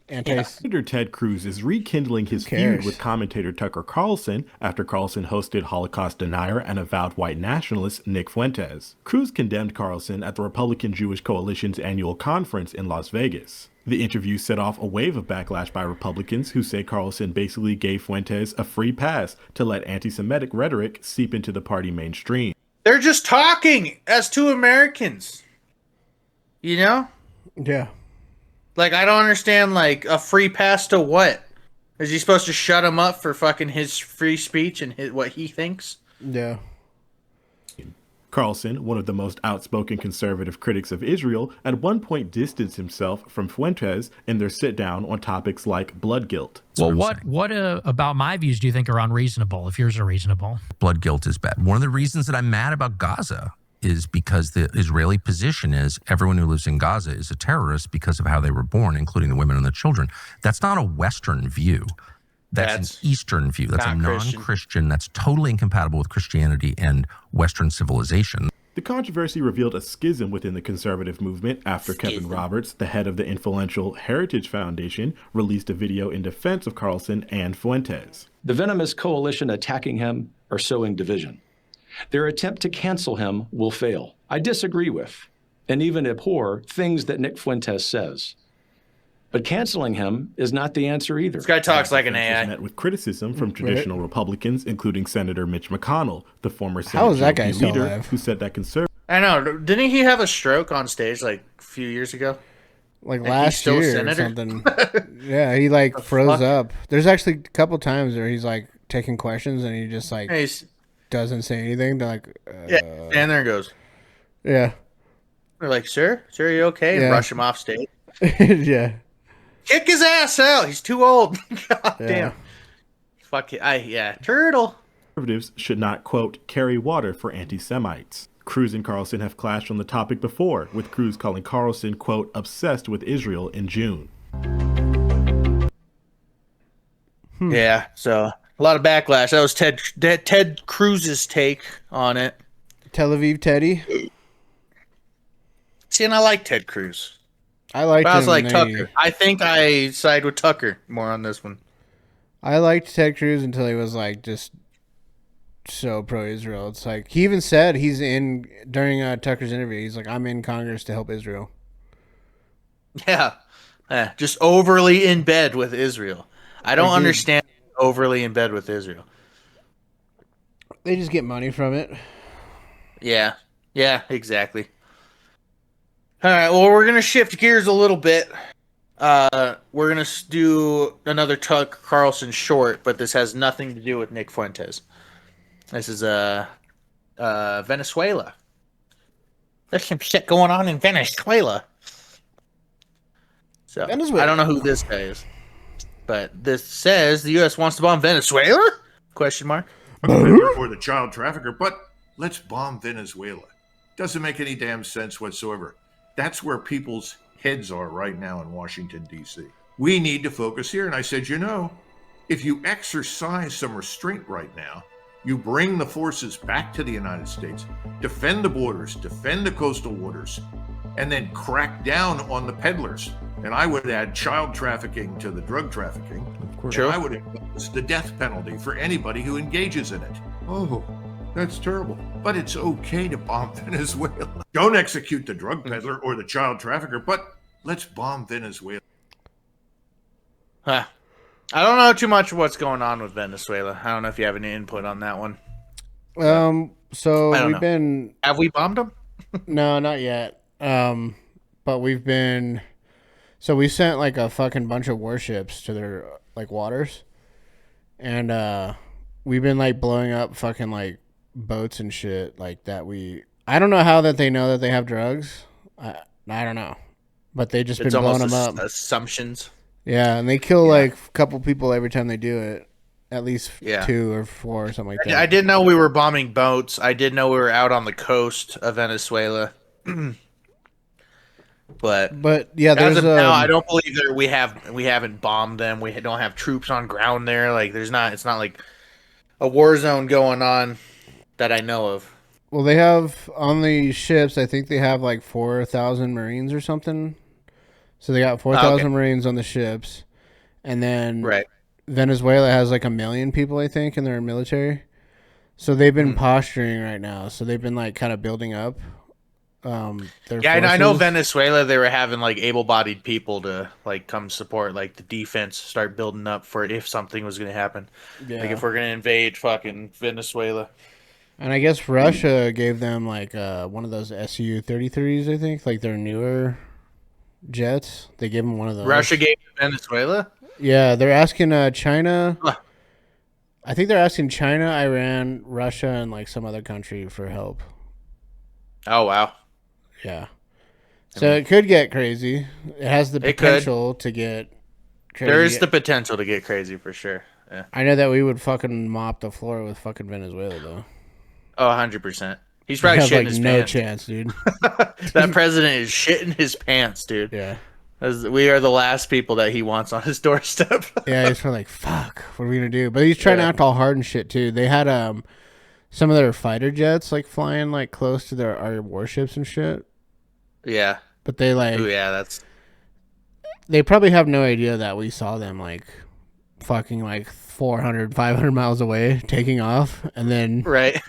Senator Ted Cruz is rekindling his feud with commentator Tucker Carlson after Carlson hosted Holocaust denier and avowed white nationalist Nick Fuentes. Cruz condemned Carlson at the Republican Jewish Coalition's annual conference in Las Vegas. The interview set off a wave of backlash by Republicans who say Carlson basically gave Fuentes a free pass to let anti-Semitic rhetoric seep into the party mainstream. They're just talking as two Americans. You know? Yeah. Like, I don't understand, like, a free pass to what? Is he supposed to shut him up for fucking his free speech and what he thinks? Yeah. Carlson, one of the most outspoken conservative critics of Israel, at one point distanced himself from Fuentes in their sit-down on topics like blood guilt. Well, what about my views do you think are unreasonable, if yours are reasonable? Blood guilt is bad. One of the reasons that I'm mad about Gaza is because the Israeli position is everyone who lives in Gaza is a terrorist because of how they were born, including the women and the children. That's not a Western view. That's an Eastern view. That's a non-Christian. That's totally incompatible with Christianity and Western civilization. The controversy revealed a schism within the conservative movement after Kevin Roberts, the head of the influential Heritage Foundation, released a video in defense of Carlson and Fuentes. The venomous coalition attacking him are sowing division. Their attempt to cancel him will fail. I disagree with, and even abhor, things that Nick Fuentes says. But canceling him is not the answer either. This guy talks like an AI. Met with criticism from traditional Republicans, including Senator Mitch McConnell, the former How is that guy GOP still leader, alive? who said that conservatives. I know. Didn't he have a stroke on stage like a few years ago? Like And last he's still year or senator? something. Yeah, he like froze up. There's actually a couple times where he's like taking questions and he just like doesn't say anything. They're like, Yeah, and there it goes. Yeah. They're like, sir, are you okay? And Yeah. rush him off stage. Yeah. Kick his ass out. He's too old. God Yeah. damn. Fuck it. Yeah. Turtle. Conservatives should not, quote, carry water for anti-Semites. Cruz and Carlson have clashed on the topic before, with Cruz calling Carlson, quote, obsessed with Israel in June. Yeah, so a lot of backlash. That was Ted Cruz's take on it. Tel Aviv Teddy. See, and I like Ted Cruz. I liked But I was him. like and Tucker. I think I side with Tucker more on this one. I liked Ted Cruz until he was like just so pro-Israel. It's like he even said he's in during Tucker's interview. He's like, I'm in Congress to help Israel. Yeah. Just overly in bed with Israel. I don't understand overly in bed with Israel. They just get money from it. Yeah. Yeah, exactly. All right, well, we're going to shift gears a little bit. We're going to do another Tucker Carlson short, but this has nothing to do with Nick Fuentes. This is Venezuela. There's some shit going on in Venezuela. So, I don't know who this guy is. But this says the U.S. wants to bomb Venezuela? Question mark. For the child trafficker, but let's bomb Venezuela. Doesn't make any damn sense whatsoever. That's where people's heads are right now in Washington, D.C. We need to focus here. And I said, you know, if you exercise some restraint right now, you bring the forces back to the United States, defend the borders, defend the coastal waters, and then crack down on the peddlers. And I would add child trafficking to the drug trafficking. Of course. And I would impose the death penalty for anybody who engages in it. Oh, that's terrible. But it's okay to bomb Venezuela. Don't execute the drug peddler or the child trafficker, but let's bomb Venezuela. Huh. I don't know too much of what's going on with Venezuela. I don't know if you have any input on that one. So I don't we've know. been. Have we bombed them? No, not yet. But we've been. So we sent like a fucking bunch of warships to their like waters, and we've been like blowing up fucking like boats and shit like that. I don't know how that they know that they have drugs. I don't know, but they just It's been blowing almost them up. assumptions. Yeah, and they kill like a couple people every time they do it. At least 2 or 4 or something like that. I didn't know we were bombing boats. I did know we were out on the coast of Venezuela. But yeah, as of now, I don't believe that we haven't bombed them. We don't have troops on ground there. Like it's not like a war zone going on that I know of. Well, they have on the ships. I think they have like 4,000 Marines or something. So they got 4,000 Marines on the ships, and then Venezuela has like 1 million people, I think, in their military. So they've been posturing right now. So they've been like kind of building up. Their I know forces. Venezuela. They were having like able-bodied people to like come support like the defense, start building up for it if something was going to happen. Yeah. Like if we're going to invade fucking Venezuela. And I guess Russia gave them like one of those Su-33s, I think, like their newer jets. They gave them one of those. Russia gave Venezuela? Yeah, they're asking China. I think they're asking China, Iran, Russia, and like some other country for help. Oh, wow. Yeah. So it could get crazy. It has the potential to get crazy. There is the potential to get crazy for sure. Yeah. I know that we would fucking mop the floor with fucking Venezuela, though. Oh, 100%. He's probably shitting his no pants. chance, dude. That president is shitting his pants, dude. Yeah. We are the last people that he wants on his doorstep. Yeah, he's probably like, fuck, what are we going to do? But he's trying to act all hard and shit, too. They had some of their fighter jets, like, flying, like, close to our warships and shit. Yeah. But they, like... Ooh, yeah, that's... They probably have no idea that we saw them, like, fucking, like, 400, 500 miles away, taking off. And then... Right.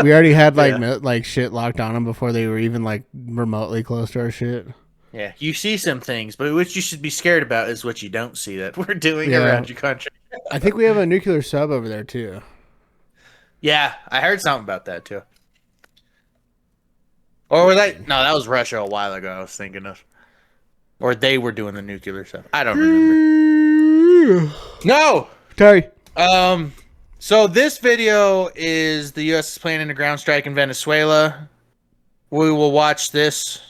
We already had, like, like, shit locked on them before they were even, like, remotely close to our shit. Yeah, you see some things, but what you should be scared about is what you don't see that we're doing around your country. I think we have a nuclear sub over there, too. Yeah, I heard something about that, too. Or was that... No, that was Russia a while ago, I was thinking of. Or they were doing the nuclear stuff. I don't remember. No! Sorry. So this video is the U.S. is planning a ground strike in Venezuela. We will watch this.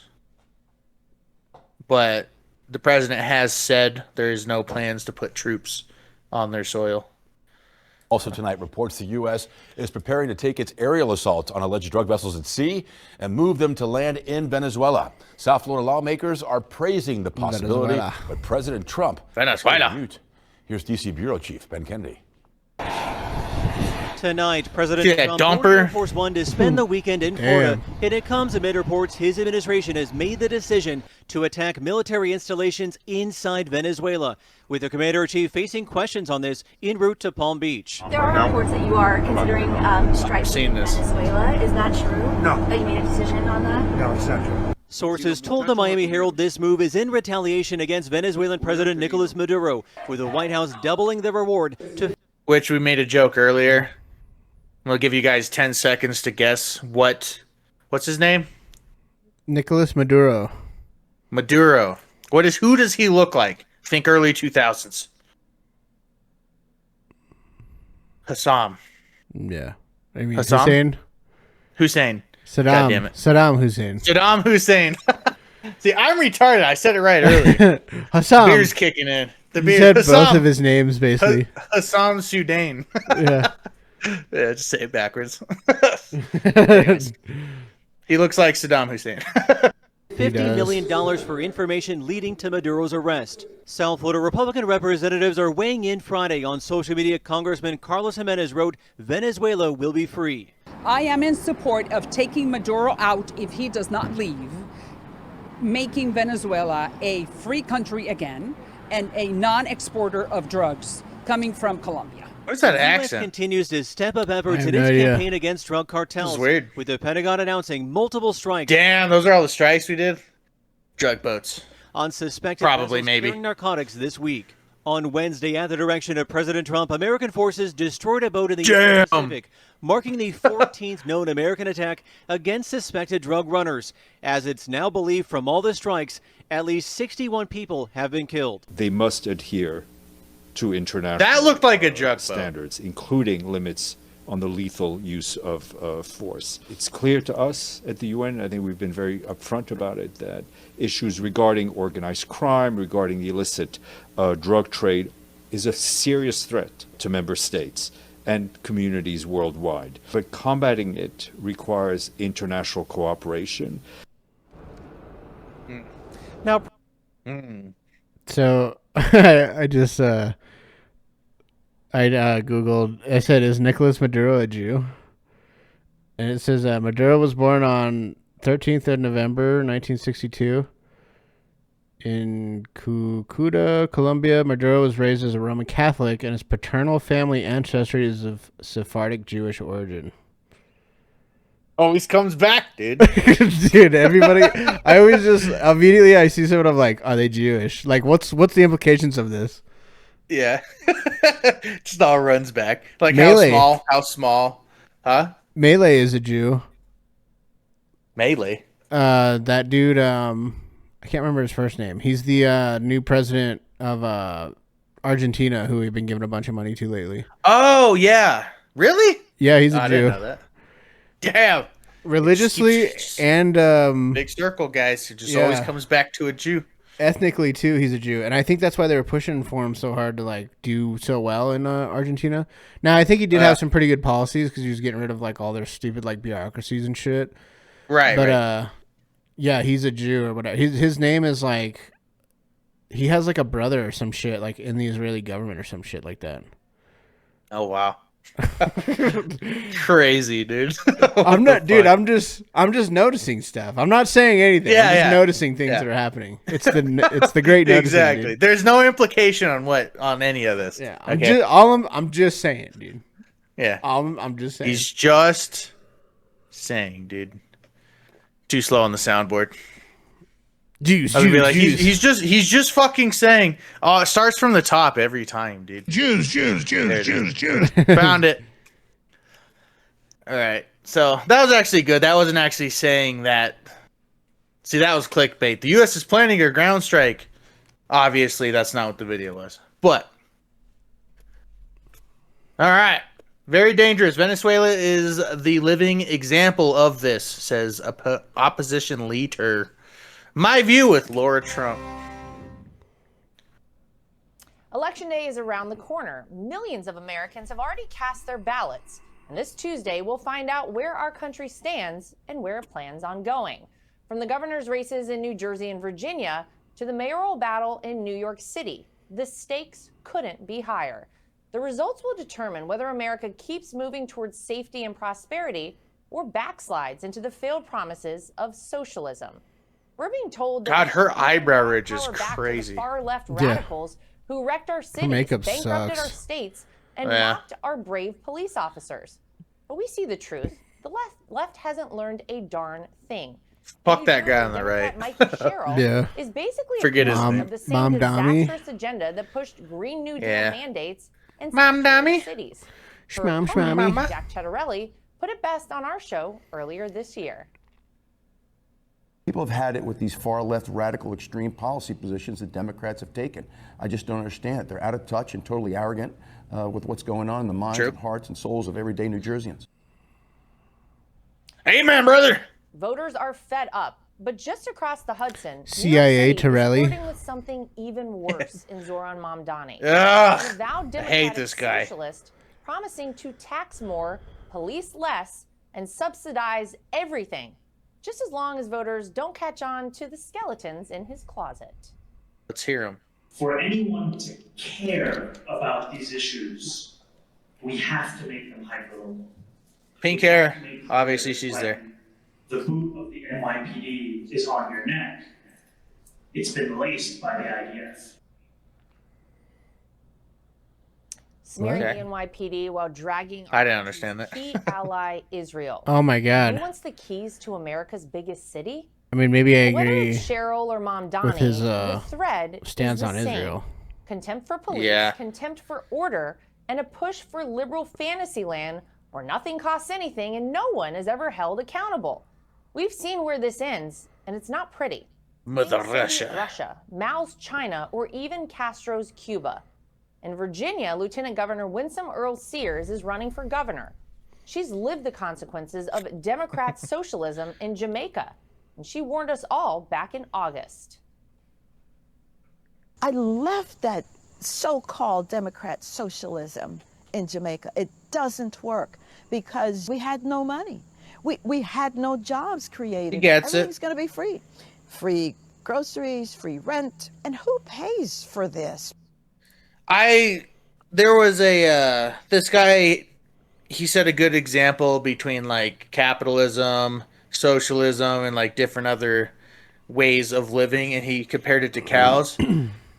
But the president has said there is no plans to put troops on their soil. Also tonight, reports the U.S. is preparing to take its aerial assaults on alleged drug vessels at sea and move them to land in Venezuela. South Florida lawmakers are praising the possibility, but President Trump... Venezuela. Here's D.C. Bureau Chief Ben Kennedy. Tonight, President Trump ordered Air Force One to spend the weekend in Florida, and it comes amid reports his administration has made the decision to attack military installations inside Venezuela, with the commander-in-chief facing questions on this en route to Palm Beach. There are reports that you are considering striking Venezuela. Is that true? No. That you made a decision on that? No, it's not true. Sources told the Miami Herald this move is in retaliation against Venezuelan President Nicolas Maduro, with the White House doubling the reward to... Which we made a joke earlier. We'll give you guys 10 seconds to guess what's his name? Nicolas Maduro. Maduro. Who does he look like? Think early 2000s. Hassam. Yeah. I mean, Hassam? Hussein. Saddam. God damn it. Saddam Hussein. Saddam Hussein. See, I'm retarded. I said it right earlier. Hassam. The beer's kicking in. The beer. You said Hassam. both of his names, basically. Hassam Sudan. Yeah. Yeah, just say it backwards. He looks like Saddam Hussein. $50 million for information leading to Maduro's arrest. South Florida Republican representatives are weighing in Friday on social media. Congressman Carlos Jimenez wrote, Venezuela will be free. I am in support of taking Maduro out if he does not leave, making Venezuela a free country again and a non-exporter of drugs coming from Colombia. What's that the accent? U.S. continues to step up efforts in no its idea. campaign against drug cartels. This is weird. With the Pentagon announcing multiple strikes. Damn, those are all the strikes we did? Drug boats. On suspected Probably, vessels maybe. carrying narcotics this week. On Wednesday, at the direction of President Trump, American forces destroyed a boat in the Damn. U.S. Pacific, marking the 14th known American attack against suspected drug runners. As it's now believed from all the strikes, at least 61 people have been killed. They must adhere to international That looked like a drug boat. standards, including limits on the lethal use of force. It's clear to us at the UN, I think we've been very upfront about it, that issues regarding organized crime, regarding the illicit drug trade is a serious threat to member states and communities worldwide. But combating it requires international cooperation. Now, So I just Googled. I said, "Is Nicolas Maduro a Jew?" And it says that Maduro was born on 13th of November 1962 in Cucuta, Colombia. Maduro was raised as a Roman Catholic, and his paternal family ancestry is of Sephardic Jewish origin. Always comes back, dude. Dude, everybody, I always just immediately I see someone, I'm like, are they Jewish? Like, what's the implications of this? Yeah. Just all runs back. Like Melee. how small. Huh? Melee is a Jew. Melee. That dude, I can't remember his first name. He's the new president of Argentina, who we've been giving a bunch of money to lately. Oh, yeah. Really? Yeah, he's a I Jew. didn't know that. Damn. Religiously and Big circle, guys. It just yeah. always comes back to a Jew. Ethnically too, he's a Jew, and I think that's why they were pushing for him so hard to like do so well in Argentina. Now, I think he did have some pretty good policies because he was getting rid of like all their stupid like bureaucracies and shit. Right. But yeah, he's a Jew or whatever. His name is like, he has like a brother or some shit like in the Israeli government or some shit like that. Oh wow. Crazy, dude. I'm not, dude. I'm just noticing stuff. I'm not saying anything. Yeah, I'm just yeah. noticing things that are happening. It's the great noticing. Exactly. Dude. There's no implication on any of this. Yeah. Okay? I'm just saying, dude. Yeah. I'm just saying. He's just saying, dude. Too slow on the soundboard. Jews. He's just fucking saying. Oh, it starts from the top every time, dude. Jews. Found it. All right. So that was actually good. That wasn't actually saying that. See, that was clickbait. The U.S. is planning a ground strike. Obviously, that's not what the video was. But all right. Very dangerous. Venezuela is the living example of this, says opposition leader. My view with Laura Trump. Election day is around the corner. Millions of Americans have already cast their ballots. And this Tuesday, we'll find out where our country stands and where it plans on going. From the governor's races in New Jersey and Virginia to the mayoral battle in New York City, the stakes couldn't be higher. The results will determine whether America keeps moving towards safety and prosperity or backslides into the failed promises of socialism. We're being told that God, her eyebrow ridge is crazy. Far left radicals who wrecked our cities, makeup bankrupted sucks. our states, and Yeah. mocked our brave police officers. But we see the truth. The left hasn't learned a darn thing. Fuck that guy on the right. Mikey Sherrill Yeah. is basically Forget a his part name. of the same Mom Dummy. disastrous agenda that pushed Green New Deal Yeah. mandates and Mom Dummy. cities. Shmom, Her opponent, shmommy. Jack Chettarelli put it best on our show earlier this year. People have had it with these far left radical extreme policy positions that Democrats have taken. I just don't understand it. They're out of touch and totally arrogant with what's going on in the minds and hearts and souls of everyday New Jerseyans. Amen, brother. Voters are fed up, but just across the Hudson, CIA New York City is Torelli. flirting with something even worse in Zoran Mamdani. Ugh, An avowed I hate Democratic this guy. socialist promising to tax more, police less, and subsidize everything just as long as voters don't catch on to the skeletons in his closet. Let's hear him. For anyone to care about these issues, we have to make them hyperlocal. Pink hair. Obviously, she's there. The boot of the NYPD is on your neck. It's been laced by the IDF. Smearing the NYPD while dragging I didn't understand that. key ally Israel. Oh my God. Who wants the keys to America's biggest city? I mean, maybe I Whether agree it's Cheryl or Mom Donnie, with his the thread stance is the on same. Israel. Contempt for police, Yeah. contempt for order, and a push for liberal fantasy land where nothing costs anything and no one is ever held accountable. We've seen where this ends, and it's not pretty. Mother Soviet Russia, Mao's China, or even Castro's Cuba. In Virginia, Lieutenant Governor Winsome Earl Sears is running for governor. She's lived the consequences of Democrat socialism in Jamaica, and she warned us all back in August. I left that so-called Democrat socialism in Jamaica. It doesn't work because we had no money. We had no jobs created. He gets it. Everything's going to be free. Free groceries, free rent. And who pays for this? There was a, this guy, he said a good example between like capitalism, socialism, and like different other ways of living, and he compared it to cows.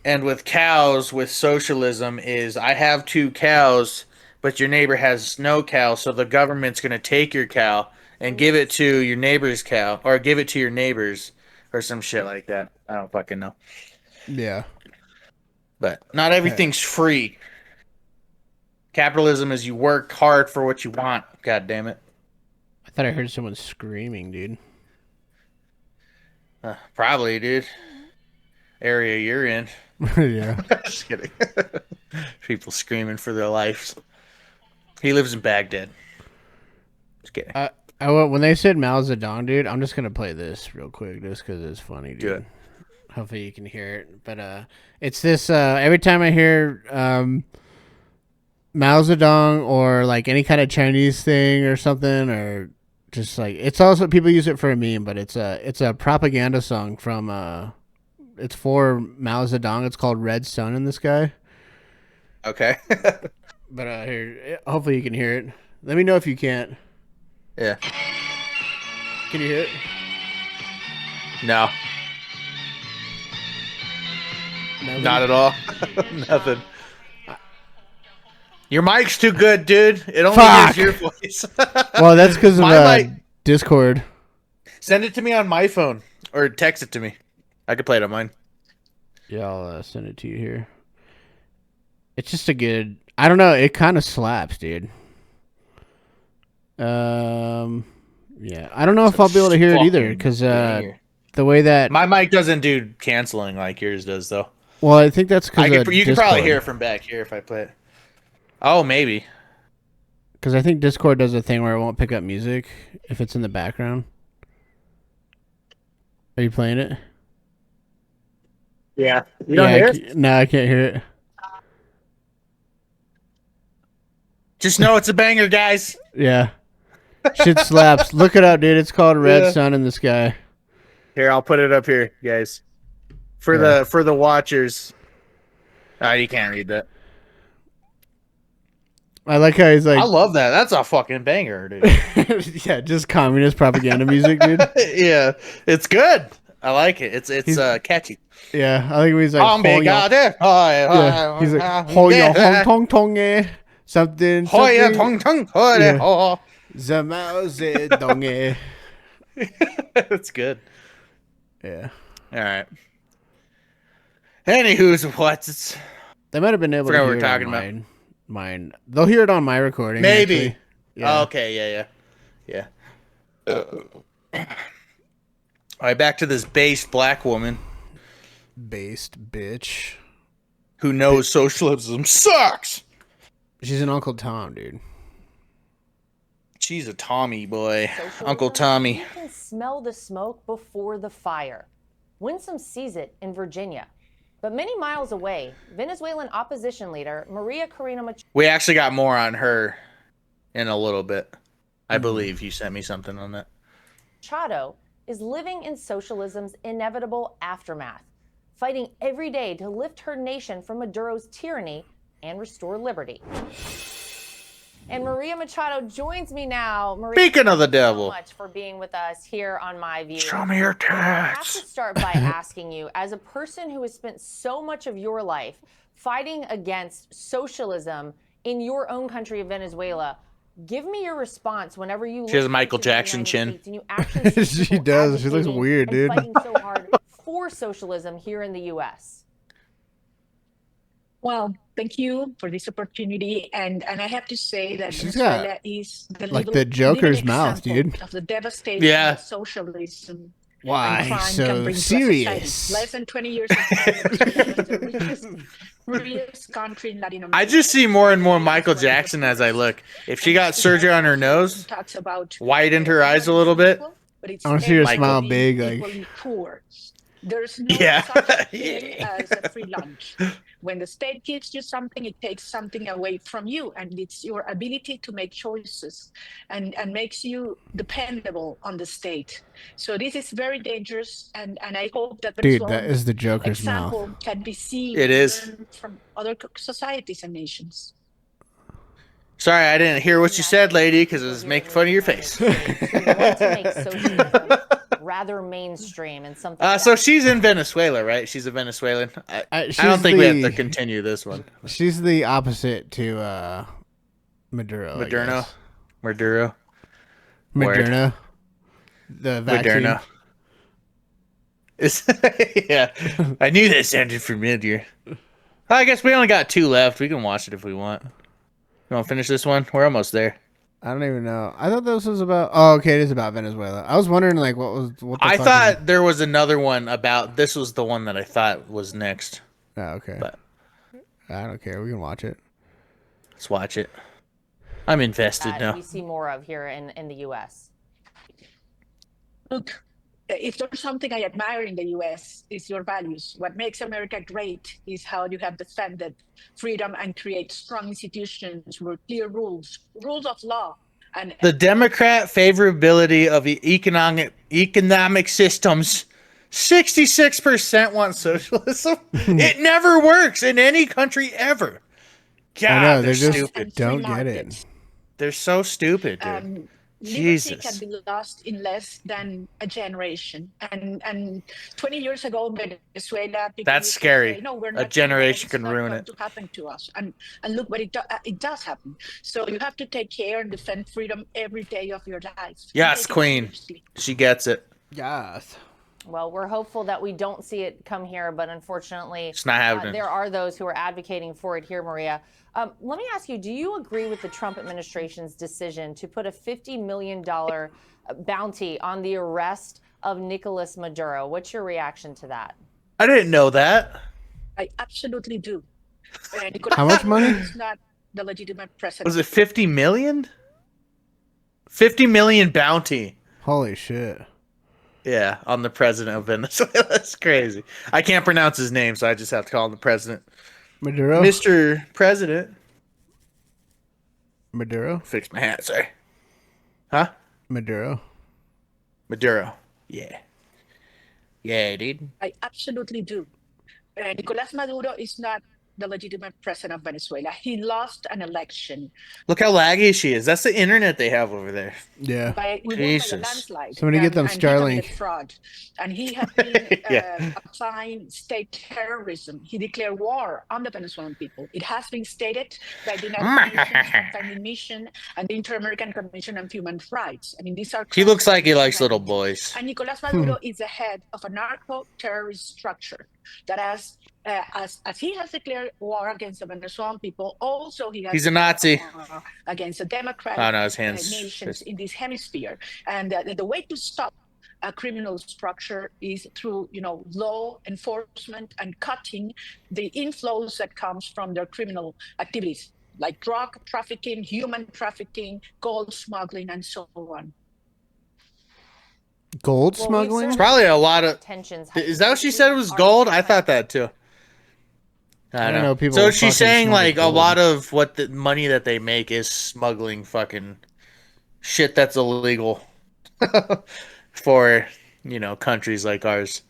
And with cows, with socialism is, I have 2 cows, but your neighbor has no cow, so the government's going to take your cow and give it to your neighbor's cow, or give it to your neighbors, or some shit like that. I don't fucking know. Yeah. But not everything's free. Capitalism is you work hard for what you want. God damn it. I thought I heard someone screaming, dude. Probably, dude. Area you're in. Yeah. Just kidding. People screaming for their lives. He lives in Baghdad. Just kidding. When they said Mao Zedong, dude, I'm just gonna play this real quick just because it's funny, dude. Good. Hopefully you can hear it. But it's this every time I hear Mao Zedong or like any kind of Chinese thing or something, or just like, it's also, people use it for a meme, but it's a propaganda song from it's for Mao Zedong. It's called Red Sun in the Sky. Okay. But here, hopefully you can hear it. Let me know if you can't. Yeah. Can you hear it? No. Nothing? Not at all. Nothing. Your mic's too good, dude. It only hears your voice. Well, that's because of mic. Discord. Send it to me on my phone, or text it to me. I could play it on mine. Yeah, I'll send it to you here. It's just a good, I don't know, it kind of slaps, dude. Yeah, I don't know if I'll be able to hear it either, because the way that my mic doesn't do canceling like yours does, though. Well, I think that's because you can probably hear it from back here if I play it. Oh, maybe. Because I think Discord does a thing where it won't pick up music if it's in the background. Are you playing it? Yeah. You don't hear it? No, I can't hear it. Just know it's a banger, guys. Yeah. Shit slaps. Look it up, dude. It's called Red Sun in the Sky. Here, I'll put it up here, guys. For the watchers. Oh, you can't read that. I like how he's like, I love that. That's a fucking banger, dude. Yeah, just communist propaganda music, dude. Yeah, it's good. I like it. It's catchy. Yeah, I think he's like, he's like, Hoya Hong Tong Tong eh. Something. Hoya Tong Tong Hoya. Zamao Zedong eh. That's good. Yeah. All right. Anywho's what's. They might have been able to hear what we're it talking on about. Mine. They'll hear it on my recording. Maybe. Actually. Yeah. Oh, okay. Yeah. All right. Back to this based black woman. Based bitch. Who knows socialism sucks. She's an Uncle Tom, dude. She's a Tommy boy. Socialism, Uncle Tommy. You can smell the smoke before the fire. Winsome sees it in Virginia. But many miles away, Venezuelan opposition leader Maria Corina Machado. We actually got more on her in a little bit. I believe you sent me something on that. Machado is living in socialism's inevitable aftermath, fighting every day to lift her nation from Maduro's tyranny and restore liberty. And Maria Machado joins me now. Maria, Speaking of the thank you devil. so much for being with us here on My View. Show me your I have to tats. start by asking you, as a person who has spent so much of your life fighting against socialism in your own country of Venezuela, give me your response whenever you She has a look Michael into the Jackson United chin. States and you actually see She people does. She looks advocating weird, and dude. fighting so hard for socialism here in the U.S. Well, thank you for this opportunity, and I have to say that She's Venezuela got, is the like, living the Joker's mouth, example dude. of the devastation Yeah. that socialism Why and crime so can bring serious? to a society. Less than 20 years ago, Venezuela was the richest country in Latin America. I just see more and more Michael Jackson as I look. If she got surgery on her nose, Talks about widened her eyes a little bit. but it's I want to see her Michael. smile big, like. equally poor. There's no Yeah. such thing as a free lunch. When the state gives you something, it takes something away from you, and it's your ability to make choices and makes you dependable on the state. So this is very dangerous, and I hope that Dude, that Venezuela's is the Joker's mouth. example can be seen It and is. learned from other societies and nations. Sorry, I didn't hear what you said, lady, because it was making fun of your face. Who want to make socialism rather mainstream and something. So she's in Venezuela, right? She's a Venezuelan. I She's don't think we have to the- continue this one. She's the opposite to Maduro. I Moderna. guess. Maduro. Moderna. The vaccine. Moderna. Yeah, I knew that sounded familiar. I guess we only got 2 left. We can watch it if we want. You want to finish this one? We're almost there. I don't even know. I thought this was about. Oh, okay, it is about Venezuela. I was wondering, like, what the I fuck thought there was another one about. This was the one that I thought was next. Oh, okay. But I don't care. We can watch it. let's watch it. I'm invested that now. we see more of here in the U.S. Look, if there's something I admire in the U.S., it's your values. What makes America great is how you have defended freedom and create strong institutions with clear rules of law. And The Democrat favorability of the economic systems. 66% want socialism. It never works in any country ever. God, I know, they're they just stupid. don't get it. They're so stupid, dude. Liberty Jesus. can be lost in less than a generation. And 20 years ago, Venezuela, people That's used to scary. say, no, we're A not generation it's can not ruin going it. to happen to us. And look what it does happen. So you have to take care and defend freedom every day of your life. Yes, Take it Queen. seriously. She gets it. Yes. Well, we're hopeful that we don't see it come here, but unfortunately, It's not happening. there are those who are advocating for it here, Maria. Let me ask you, do you agree with the Trump administration's decision to put a $50 million bounty on the arrest of Nicolas Maduro? What's your reaction to that? I didn't know that. I absolutely do. How much money? It's not the legitimate president. Was it 50 million? 50 million bounty. Holy shit. Yeah, on the president of Venezuela. That's crazy. I can't pronounce his name, so I just have to call him the president. Maduro? Mr. President. Maduro? Fix my hat, sorry. Huh? Maduro. Maduro. Yeah. Yeah, dude. I absolutely do. Nicolas Maduro is not the legitimate president of Venezuela. He lost an election. Look how laggy she is. That's the internet they have over there. Yeah. By a Jesus. landslide. Somebody get them and he committed Starlink. fraud. And he has been Yeah. applying state terrorism. He declared war on the Venezuelan people. It has been stated by the United Nations Family Mission and the Inter-American Commission on Human Rights. I mean, these are He looks like he likes little boys. and Nicolas Maduro is the head of a narco-terrorist structure that has, as he has declared war against the Venezuelan people, also he has He's a Nazi. declared war against the democratic Oh, no, his hands nations just- in this hemisphere. And the way to stop a criminal structure is through, law enforcement and cutting the inflows that comes from their criminal activities, like drug trafficking, human trafficking, gold smuggling, and so on. Gold Well, we've smuggling? certainly It's probably a lot of. tensions. Is that what she said? It was gold? I thought that too. I don't know. people So fucking she's saying smuggle like a gold. lot of what the money that they make is smuggling fucking shit that's illegal for countries like ours.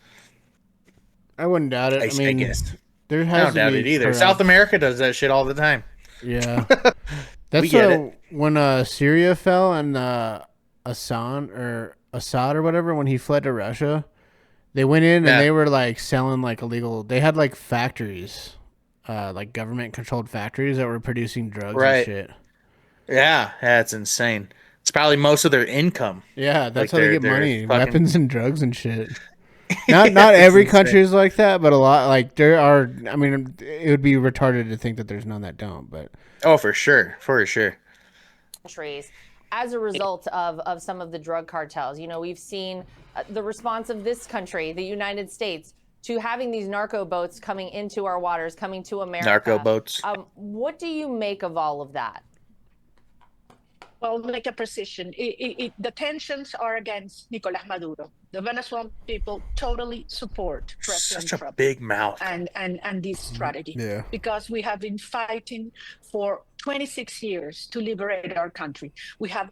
I wouldn't doubt it. I mean, guess. there I has don't to doubt be it either. corrupt. South America does that shit all the time. Yeah. That's We get it. when Syria fell and Assad or whatever, when he fled to Russia, they went in Yeah. and they were like selling like illegal. They had like factories, like government controlled factories that were producing drugs Right. and shit. Yeah, that's insane. It's probably most of their income. Yeah, that's Like, how they get they're money, fucking- weapons and drugs and shit. Not every country is like that, but a lot. Like there are. I mean, it would be retarded to think that there's none that don't. But Oh, for sure. Countries as a result of some of the drug cartels. We've seen the response of this country, the United States, to having these narco boats coming into our waters, coming to America. Narco boats. What do you make of all of that? Well, like a precision. The tensions are against Nicolas Maduro. The Venezuelan people totally support President Such a Trump big mouth. and this strategy. Yeah. Because we have been fighting for 26 years to liberate our country. We have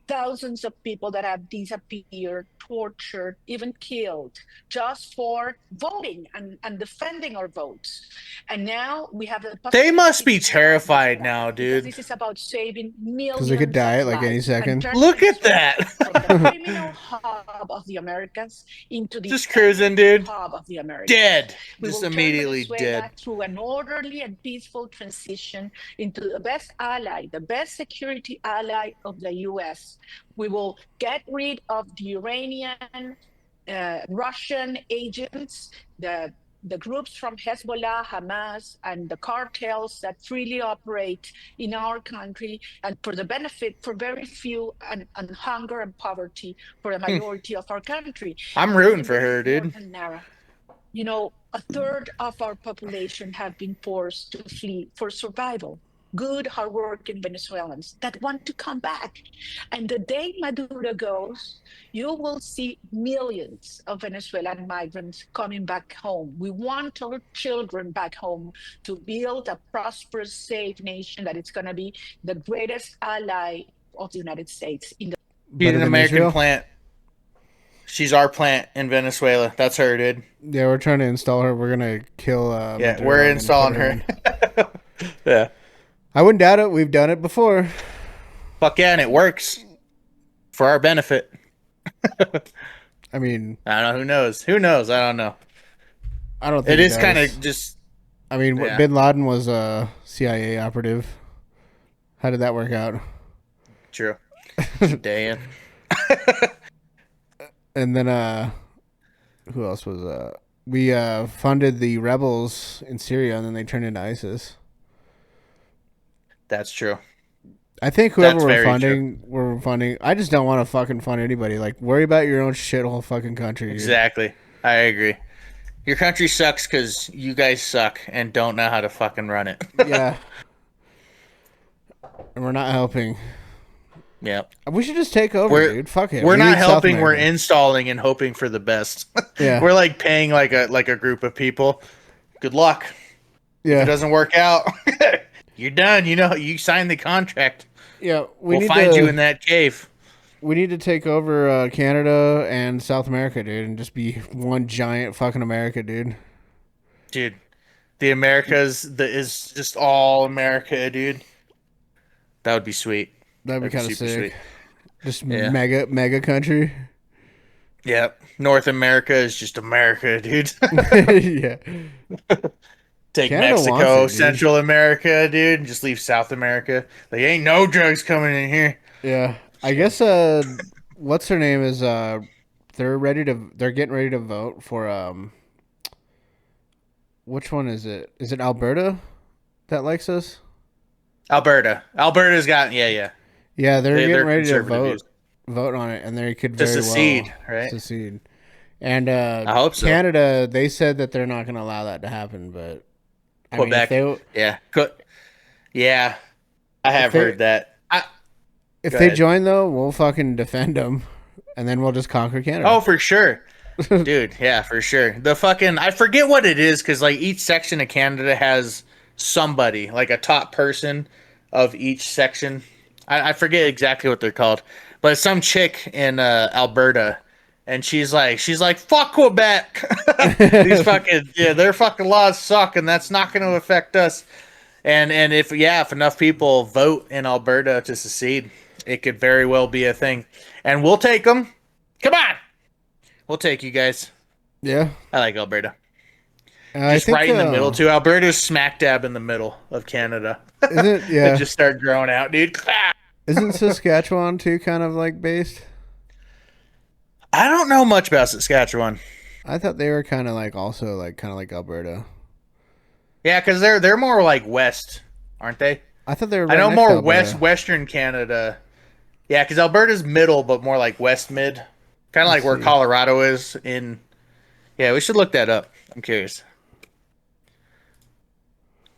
thousands of people that have disappeared, tortured, even killed, just for voting and defending our votes. And now we have the They must be terrified now, dude. This is about saving millions. because they could die of at like any lives and second. turning Look at that. the criminal hub of the Americas into the Just cruising, dude. hub of the Americas. Dead. We Just will turn immediately Venezuela dead. through an orderly and peaceful transition into the best ally, the best security ally of the U.S. We will get rid of the Iranian, Russian agents, the groups from Hezbollah, Hamas, and the cartels that freely operate in our country and for the benefit for very few and hunger and poverty for a majority of our country. I'm rooting for her, dude. And Nara, a third of our population have been forced to flee for survival. Good, hardworking Venezuelans that want to come back. And the day Maduro goes, you will see millions of Venezuelan migrants coming back home. We want our children back home to build a prosperous, safe nation that is going to be the greatest ally of the United States. She's an American plant. She's our plant in Venezuela. That's her, dude. Yeah, we're trying to install her. We're gonna kill. Yeah, Maduro we're and installing put her. in. Yeah. I wouldn't doubt it. We've done it before. Fuck yeah, and it works for our benefit. I mean, I don't know. Who knows? Who knows? I don't know. I don't think it is does. kind of just. I mean, yeah. Bin Laden was a CIA operative. How did that work out? True. Dan. And then, who else was we funded the rebels in Syria, and then they turned into ISIS. That's true. I think whoever That's we're funding. I just don't want to fucking fund anybody. Like, worry about your own shithole fucking country. Dude. Exactly. I agree. Your country sucks because you guys suck and don't know how to fucking run it. Yeah. And we're not helping. Yep. We should just take over, dude. Fuck it. We're We not need South helping. We're America. installing and hoping for the best. Yeah. We're like paying like a group of people. Good luck. Yeah. If it doesn't work out, you're done. You signed the contract. Yeah. We'll find you in that cave. We need to take over Canada and South America, dude, and just be one giant fucking America, dude. Dude, the Americas is just all America, dude. That would be sweet. That'd be kind of super sick. sweet. Just Yeah. mega country. Yep. North America is just America, dude. Yeah. Take Canada wants Mexico, it, dude. Central America, dude, and just leave South America. Like, ain't no drugs coming in here. Yeah. I guess what's her name is they're getting ready to vote for which one is it? Is it Alberta that likes us? Alberta's got yeah. Yeah, they're getting ready to conservative vote on it, and they could To very secede, well right? secede. And I hope so. Canada, they said that they're not going to allow that to happen, but I mean, Quebec, if yeah, I have they- heard that. if Go they ahead. join though, we'll fucking defend them, and then we'll just conquer Canada. Oh, for sure. Dude, yeah, for sure. I forget what it is, because like each section of Canada has somebody, like a top person of each section. I forget exactly what they're called, but some chick in Alberta And she's like, fuck Quebec. Their fucking laws suck, and that's not going to affect us. And if enough people vote in Alberta to secede, it could very well be a thing. And we'll take them. Come on, we'll take you guys. Yeah, I like Alberta. I think, right in the middle too. Alberta's smack dab in the middle of Canada. Is it? Yeah. They just start growing out, dude. Isn't Saskatchewan too kind of like based? I don't know much about Saskatchewan. I thought they were kind of like also like kind of like Alberta. Yeah, because they're more like west, aren't they? I thought they were. I know next more to Alberta. western Canada. Yeah, because Alberta's middle, but more like west mid, kind of like where Colorado is in. Yeah, we should look that up. I'm curious.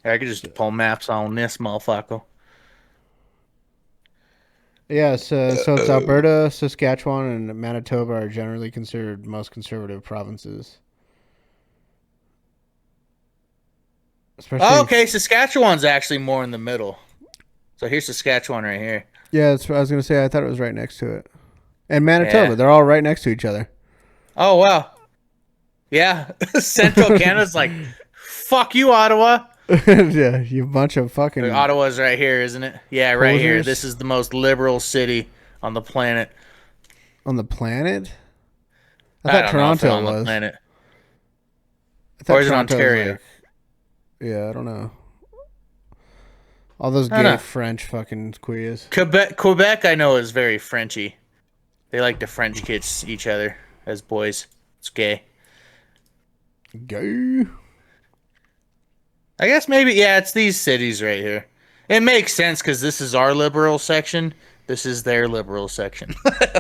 I could just pull maps on this motherfucker. Yeah, so it's Alberta, Saskatchewan, and Manitoba are generally considered most conservative provinces. Oh, okay, Saskatchewan's actually more in the middle. So here's Saskatchewan right here. Yeah, that's what I was going to say. I thought it was right next to it. And Manitoba, Yeah. they're all right next to each other. Oh, wow. Yeah, Central Canada's like, fuck you, Ottawa. Yeah, you bunch of fucking... Ottawa's right here, isn't it? Yeah, right here. Posers. This is the most liberal city on the planet. On the planet? I I thought don't know if Toronto they're on was. the planet. I thought Or is it Toronto was Ontario? like- yeah, I don't know. All those I don't gay know. French fucking queers. Quebec, I know, is very Frenchy. They like to French kiss each other as boys. It's gay. Gay. I guess maybe, yeah, it's these cities right here. It makes sense because this is our liberal section. This is their liberal section.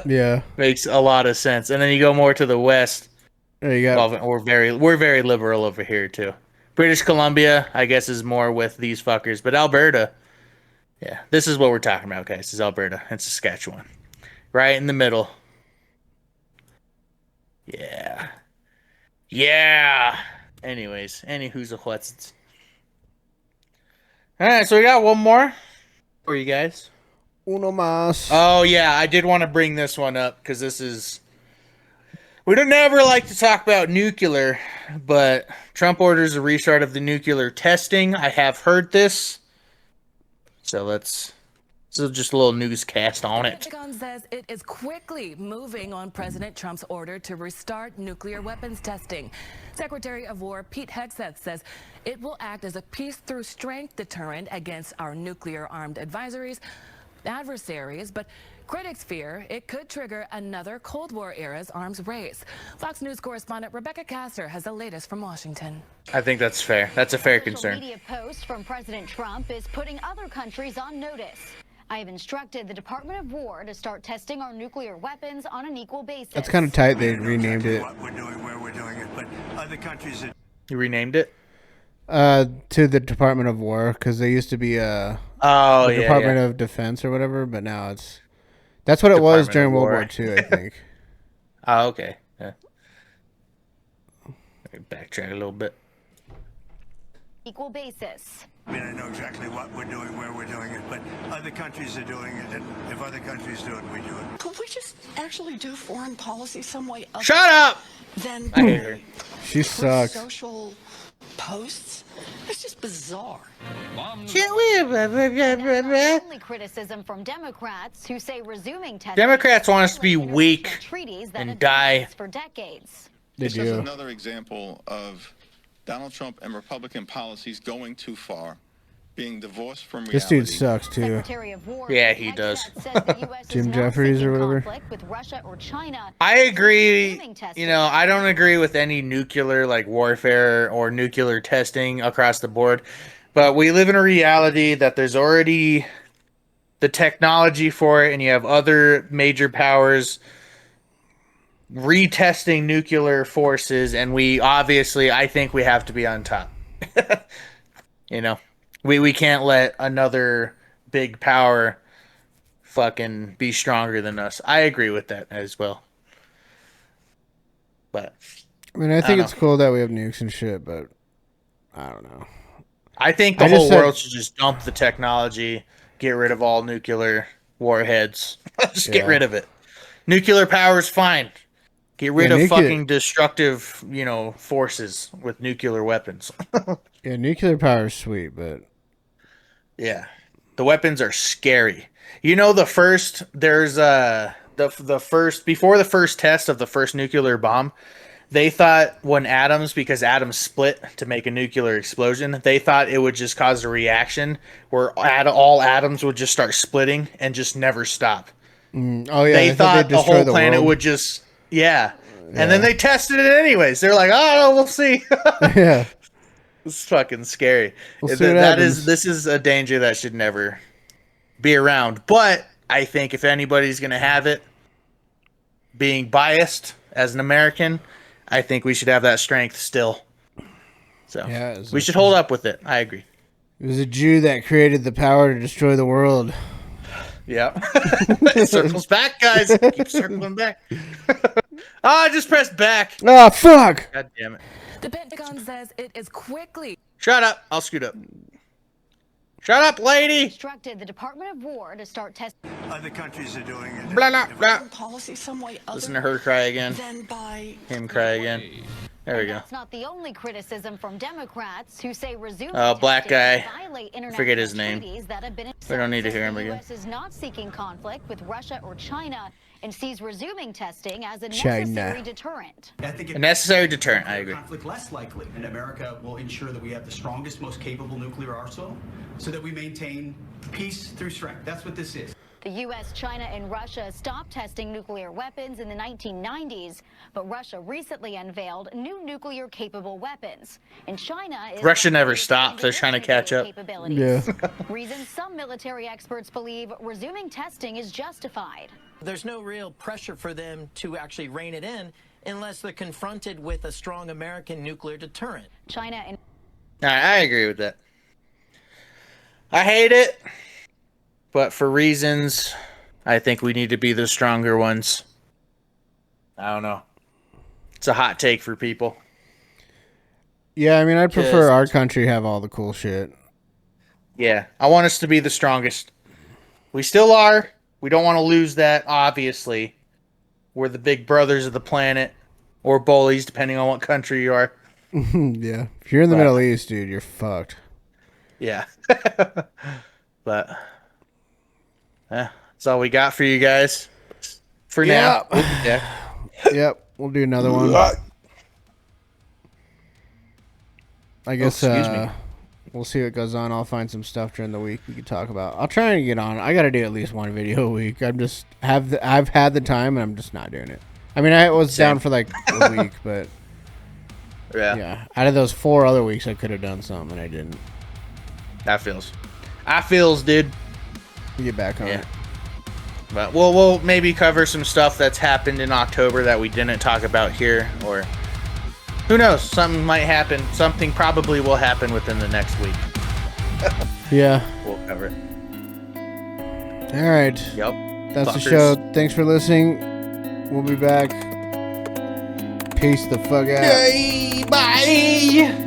Yeah. Makes a lot of sense. And then you go more to the west. There you go. Well, we're very liberal over here too. British Columbia, I guess, is more with these fuckers. But Alberta, yeah, this is what we're talking about, guys. This is Alberta and Saskatchewan. Right in the middle. Yeah. Yeah. Anyways, who's a what's. All right, so we got one more for you guys. Uno más. Oh, yeah, I did want to bring this one up because this is... We don't never like to talk about nuclear, but Trump orders a restart of the nuclear testing. I have heard this. So let's... So just a little newscast on it. The Pentagon says it is quickly moving on President Trump's order to restart nuclear weapons testing. Secretary of War Pete Hegseth says it will act as a peace-through-strength deterrent against our nuclear-armed adversaries, but critics fear it could trigger another Cold War-era's arms race. Fox News correspondent Rebecca Castor has the latest from Washington. I think that's fair. That's a fair concern. Media post from President Trump is putting other countries on notice. I have instructed the Department of War to start testing our nuclear weapons on an equal basis. That's kind of tight. They renamed it. What we're doing, where we're doing it, but other countries that You renamed it? To the Department of War, because they used to be the Department of Defense or whatever, but now it's... That's what it was Department during of World War. War II, I think. Oh, okay. Yeah. Backtrack a little bit. Equal basis. I mean, I know exactly what we're doing, where we're doing it, but other countries are doing it, and if other countries do it, we do it. Could we just actually do foreign policy some way other Shut up! than I hate her. She sucks. social posts? It's just bizarre. Only criticism from Democrats who say resuming testing Democrats want us to be weak treaties that and have die. been for decades. This is another example of Donald Trump and Republican policies going too far, being divorced from reality. This dude sucks, too. Yeah, he does. Jim Jeffries or whatever. With Russia or China. I agree. You know, I don't agree with any nuclear like warfare or nuclear testing across the board, but we live in a reality that there's already the technology for it, and you have other major powers retesting nuclear forces, and we obviously, I think we have to be on top. You know, we can't let another big power fucking be stronger than us. I agree with that as well. But I mean, I think it's cool that we have nukes and shit, but I don't know. I think the whole world should just dump the technology, get rid of all nuclear warheads. Just get rid of it. Nuclear power is fine. Get rid of fucking destructive, forces with nuclear weapons. Yeah, nuclear power is sweet, but yeah, the weapons are scary. Before the first test of the first nuclear bomb, they thought because atoms split to make a nuclear explosion, they thought it would just cause a reaction where all atoms would just start splitting and just never stop. Oh yeah, they thought the whole planet world. would just and then they tested it anyways. They're like, oh, we'll see. Yeah, it's fucking scary. This This is a danger that should never be around. But I think if anybody's gonna have it, being biased as an American, I think we should have that strength still. So we should hold up with it. I agree. It was a Jew that created the power to destroy the world. Yeah. It circles back, guys. Keep circling back. I just pressed back. Oh, fuck. God damn it. The Pentagon says it is quickly. Shut up. I'll scoot up. Shut up, lady. Instructed the Department of War to start testing. Other countries are doing it. Blah, blah, blah. Policy some way other Listen to her cry again. than by Him cry again. There we go. That's not the only criticism from Democrats who say resuming Black guy. violate Forget his name. treaties that have been We don't need to hear him the again. U.S. is not seeking conflict with Russia or China and sees resuming testing as a China. necessary deterrent. I think A necessary deterrent. I agree. conflict less likely, and America will ensure that we have the strongest, most capable nuclear arsenal, so that we maintain peace through strength. That's what this is. The U.S., China, and Russia stopped testing nuclear weapons in the 1990s, but Russia recently unveiled new nuclear-capable weapons. And China is Russia never stopped. They're trying to catch up. Yeah. Reasons some military experts believe resuming testing is justified. There's no real pressure for them to actually rein it in unless they're confronted with a strong American nuclear deterrent. China and I agree with that. I hate it, but for reasons, I think we need to be the stronger ones. I don't know. It's a hot take for people. Yeah, I mean, I'd prefer our country have all the cool shit. Yeah, I want us to be the strongest. We still are. We don't want to lose that, obviously. We're the big brothers of the planet, or bullies, depending on what country you are. Yeah. If you're in the Middle East, dude, you're fucked. Yeah. But that's all we got for you guys for now. Yeah. Yep. We'll do another one. I guess we'll see what goes on. I'll find some stuff during the week we could talk about. I'll try and get on. I got to do at least one video a week. I've had the time and I'm just not doing it. I mean, I was down for like a week, but yeah. Out of those 4 other weeks, I could have done something and I didn't. I feels, dude. We get back on it. But we'll maybe cover some stuff that's happened in October that we didn't talk about here, or who knows? Something might happen. Something probably will happen within the next week. Yeah. We'll cover it. All right. Yep. That's the show. Thanks for listening. We'll be back. Peace the fuck out. Yay, bye.